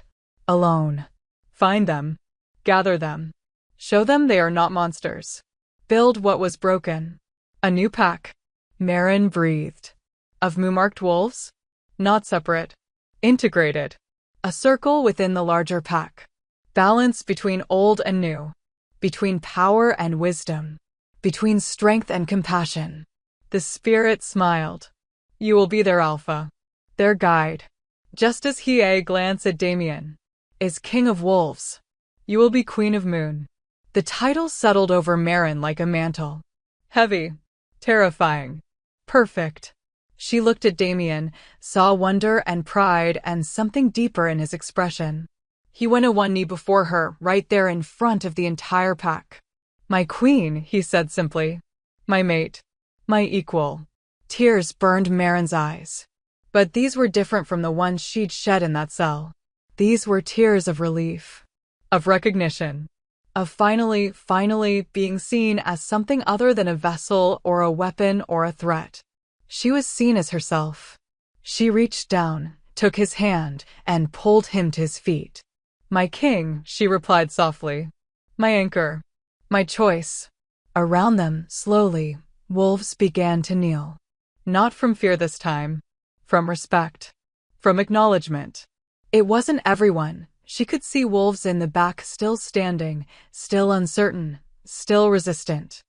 Alone. Find them. Gather them. Show them they are not monsters. Build what was broken. A new pack. Marin breathed. Of moon-marked wolves? Not separate. Integrated. A circle within the larger pack. Balance between old and new. Between power and wisdom. Between strength and compassion. The spirit smiled. You will be their alpha. Their guide. Just as he glanced at Damien. Is king of wolves. You will be queen of moon. The title settled over Marin like a mantle. Heavy. Terrifying. Perfect. She looked at Damien, saw wonder and pride and something deeper in his expression. He went on one knee before her, right there in front of the entire pack. My queen, he said simply. My mate. My equal. Tears burned Marin's eyes. But these were different from the ones she'd shed in that cell. These were tears of relief. Of recognition. Of finally being seen as something other than a vessel or a weapon or a threat. She was seen as herself. She reached down, took his hand, and pulled him to his feet. My king, she replied softly. My anchor. My choice. Around them, slowly, wolves began to kneel. Not from fear this time. From respect. From acknowledgement. It wasn't everyone. She could see wolves in the back still standing, still uncertain, still resistant.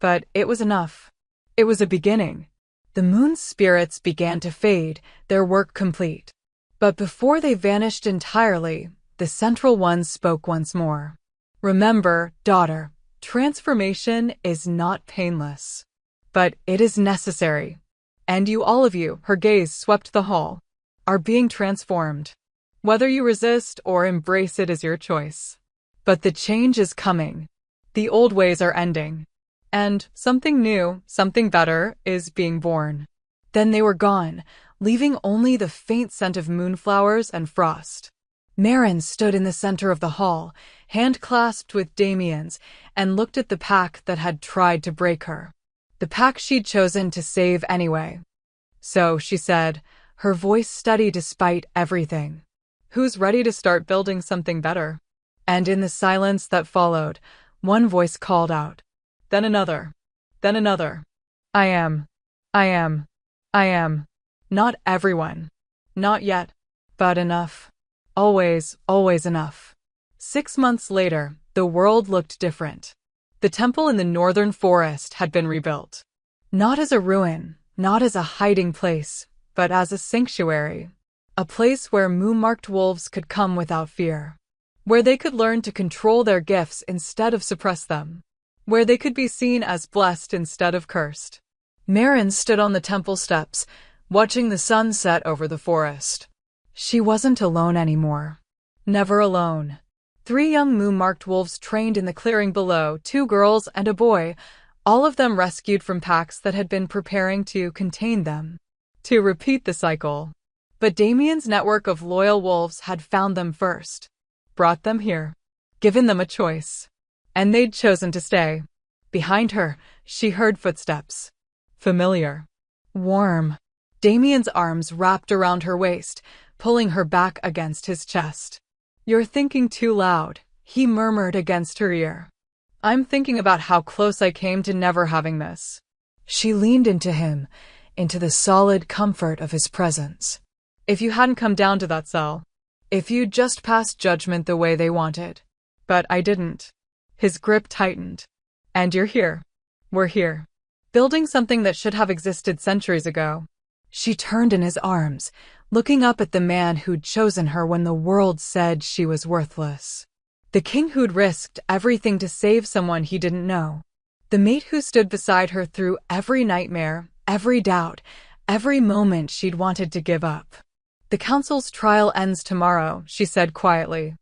But it was enough. It was a beginning. The moon's spirits began to fade, their work complete. But before they vanished entirely, the central one spoke once more. Remember, daughter, transformation is not painless. But it is necessary. And you, all of you, her gaze swept the hall, are being transformed. Whether you resist or embrace it is your choice. But the change is coming. The old ways are ending. And something new, something better, is being born. Then they were gone, leaving only the faint scent of moonflowers and frost. Marin stood in the center of the hall, hand clasped with Damien's, and looked at the pack that had tried to break her. The pack she'd chosen to save anyway. So, she said, her voice steady despite everything. Who's ready to start building something better? And in the silence that followed, one voice called out. Then another. Then another. I am. Not everyone. Not yet. But enough. Always, always enough. 6 months later, the world looked different. The temple in the northern forest had been rebuilt. Not as a ruin, not as a hiding place, but as a sanctuary. A place where moon-marked wolves could come without fear. Where they could learn to control their gifts instead of suppress them. Where they could be seen as blessed instead of cursed. Marin stood on the temple steps, watching the sun set over the forest. She wasn't alone anymore. Never alone. 3 young moon-marked wolves trained in the clearing below, 2 girls and a boy, all of them rescued from packs that had been preparing to contain them. To repeat the cycle. But Damien's network of loyal wolves had found them first. Brought them here. Given them a choice. And they'd chosen to stay. Behind her, she heard footsteps. Familiar. Warm. Damien's arms wrapped around her waist, pulling her back against his chest. You're thinking too loud, he murmured against her ear. I'm thinking about how close I came to never having this. She leaned into him, into the solid comfort of his presence. If you hadn't come down to that cell. If you'd just passed judgment the way they wanted. But I didn't. His grip tightened. And you're here. We're here. Building something that should have existed centuries ago. She turned in his arms, looking up at the man who'd chosen her when the world said she was worthless. The king who'd risked everything to save someone he didn't know. The mate who stood beside her through every nightmare, every doubt, every moment she'd wanted to give up. The council's trial ends tomorrow, she said quietly.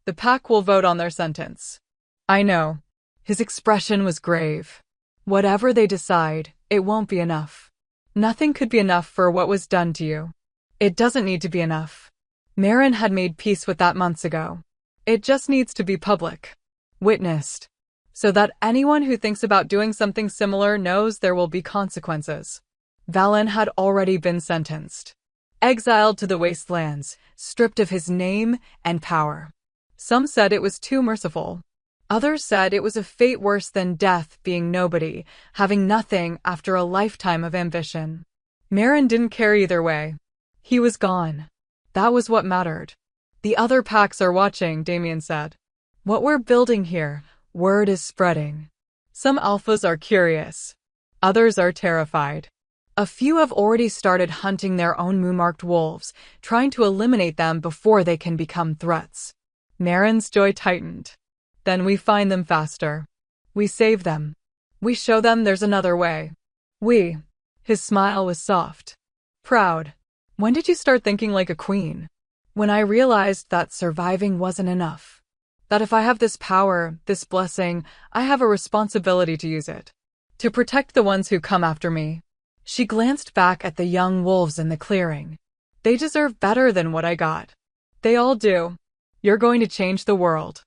The pack will vote on their sentence. I know. His expression was grave. Whatever they decide, it won't be enough. Nothing could be enough for what was done to you. It doesn't need to be enough. Marin had made peace with that months ago. It just needs to be public. Witnessed. So that anyone who thinks about doing something similar knows there will be consequences. Valen had already been sentenced. Exiled to the wastelands, stripped of his name and power. Some said it was too merciful. Others said it was a fate worse than death, being nobody, having nothing after a lifetime of ambition. Marin didn't care either way. He was gone. That was what mattered. The other packs are watching, Damien said. What we're building here, word is spreading. Some alphas are curious. Others are terrified. A few have already started hunting their own moon-marked wolves, trying to eliminate them before they can become threats. Marin's jaw tightened. Then we find them faster. We save them. We show them there's another way. We. His smile was soft. Proud. When did you start thinking like a queen? When I realized that surviving wasn't enough. That if I have this power, this blessing, I have a responsibility to use it. To protect the ones who come after me. She glanced back at the young wolves in the clearing. They deserve better than what I got. They all do. You're going to change the world.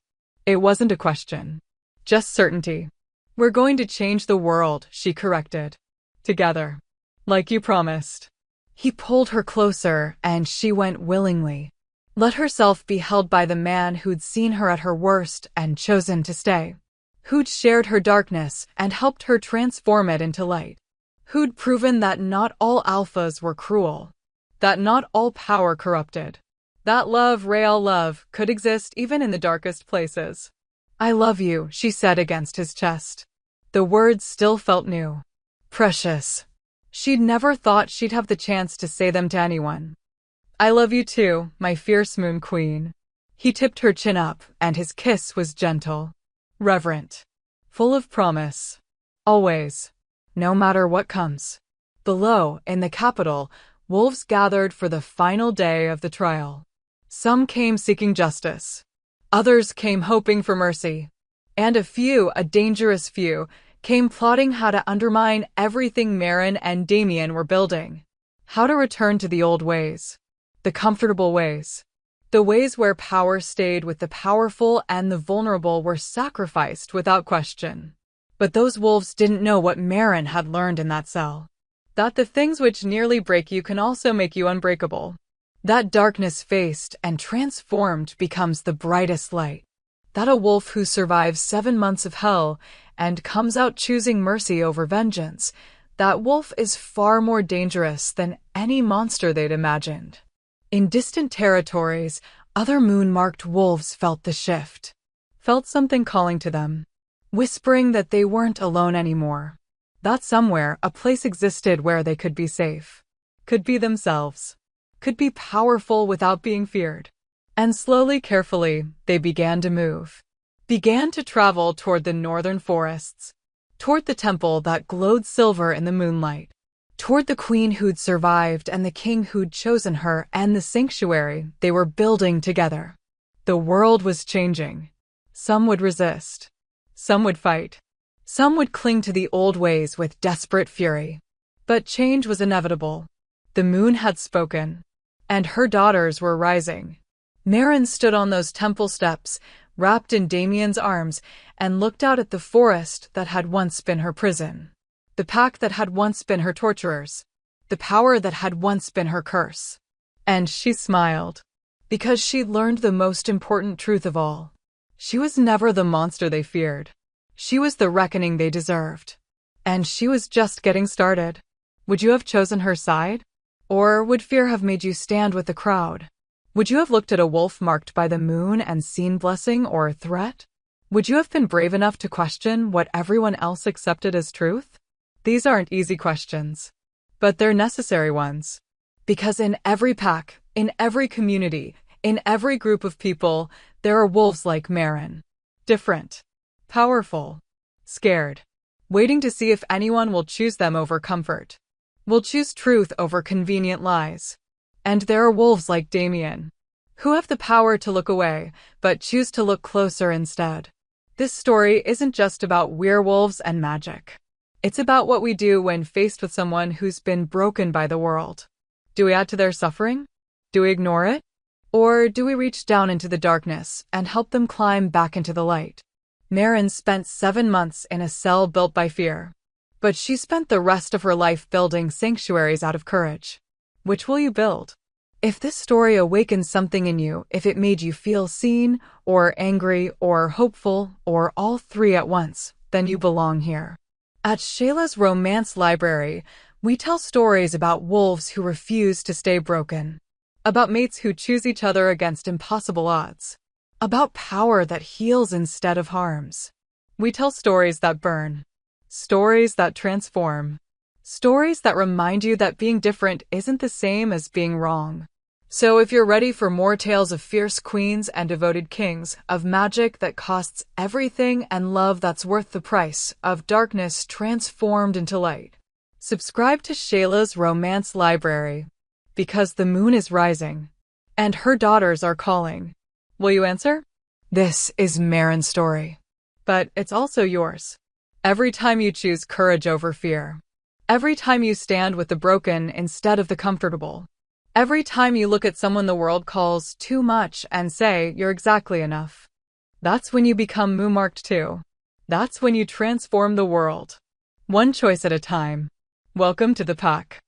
It wasn't a question. Just certainty. We're going to change the world, she corrected. Together. Like you promised. He pulled her closer, and she went willingly. Let herself be held by the man who'd seen her at her worst and chosen to stay. Who'd shared her darkness and helped her transform it into light. Who'd proven that not all alphas were cruel. That not all power corrupted. That love, real love, could exist even in the darkest places. I love you, she said against his chest. The words still felt new. Precious. She'd never thought she'd have the chance to say them to anyone. I love you too, my fierce moon queen. He tipped her chin up, and his kiss was gentle, reverent, full of promise. Always. No matter what comes. Below, in the capital, wolves gathered for the final day of the trial. Some came seeking justice. Others came hoping for mercy. And a few, a dangerous few, came plotting how to undermine everything Marin and Damien were building. How to return to the old ways. The comfortable ways. The ways where power stayed with the powerful and the vulnerable were sacrificed without question. But those wolves didn't know what Marin had learned in that cell. That the things which nearly break you can also make you unbreakable. That darkness faced and transformed becomes the brightest light. That a wolf who survives 7 months of hell and comes out choosing mercy over vengeance, that wolf is far more dangerous than any monster they'd imagined. In distant territories, other moon-marked wolves felt the shift. Felt something calling to them. Whispering that they weren't alone anymore. That somewhere, a place existed where they could be safe. Could be themselves. Could be powerful without being feared. And slowly, carefully, they began to move. Began to travel toward the northern forests. Toward the temple that glowed silver in the moonlight. Toward the queen who'd survived and the king who'd chosen her and the sanctuary they were building together. The world was changing. Some would resist. Some would fight. Some would cling to the old ways with desperate fury. But change was inevitable. The moon had spoken. And her daughters were rising. Marin stood on those temple steps, wrapped in Damien's arms, and looked out at the forest that had once been her prison. The pack that had once been her torturers. The power that had once been her curse. And she smiled. Because she'd learned the most important truth of all. She was never the monster they feared. She was the reckoning they deserved. And she was just getting started. Would you have chosen her side? Or would fear have made you stand with the crowd? Would you have looked at a wolf marked by the moon and seen blessing or threat? Would you have been brave enough to question what everyone else accepted as truth? These aren't easy questions. But they're necessary ones. Because in every pack, in every community, in every group of people, there are wolves like Marin. Different. Powerful. Scared. Waiting to see if anyone will choose them over comfort. Will choose truth over convenient lies. And there are wolves like Damien, who have the power to look away, but choose to look closer instead. This story isn't just about werewolves and magic. It's about what we do when faced with someone who's been broken by the world. Do we add to their suffering? Do we ignore it? Or do we reach down into the darkness and help them climb back into the light? Marin spent 7 months in a cell built by fear. But she spent the rest of her life building sanctuaries out of courage. Which will you build? If this story awakens something in you, if it made you feel seen, or angry, or hopeful, or all three at once, then you belong here. At Shayla's Romance Library, we tell stories about wolves who refuse to stay broken. About mates who choose each other against impossible odds. About power that heals instead of harms. We tell stories that burn. Stories that transform. Stories that remind you that being different isn't the same as being wrong. So if you're ready for more tales of fierce queens and devoted kings, of magic that costs everything and love that's worth the price, of darkness transformed into light, subscribe to Shayla's Romance Library. Because the moon is rising, and her daughters are calling. Will you answer? This is Marin's story. But it's also yours. Every time you choose courage over fear. Every time you stand with the broken instead of the comfortable. Every time you look at someone the world calls too much and say you're exactly enough. That's when you become moon-marked too. That's when you transform the world. One choice at a time. Welcome to the pack.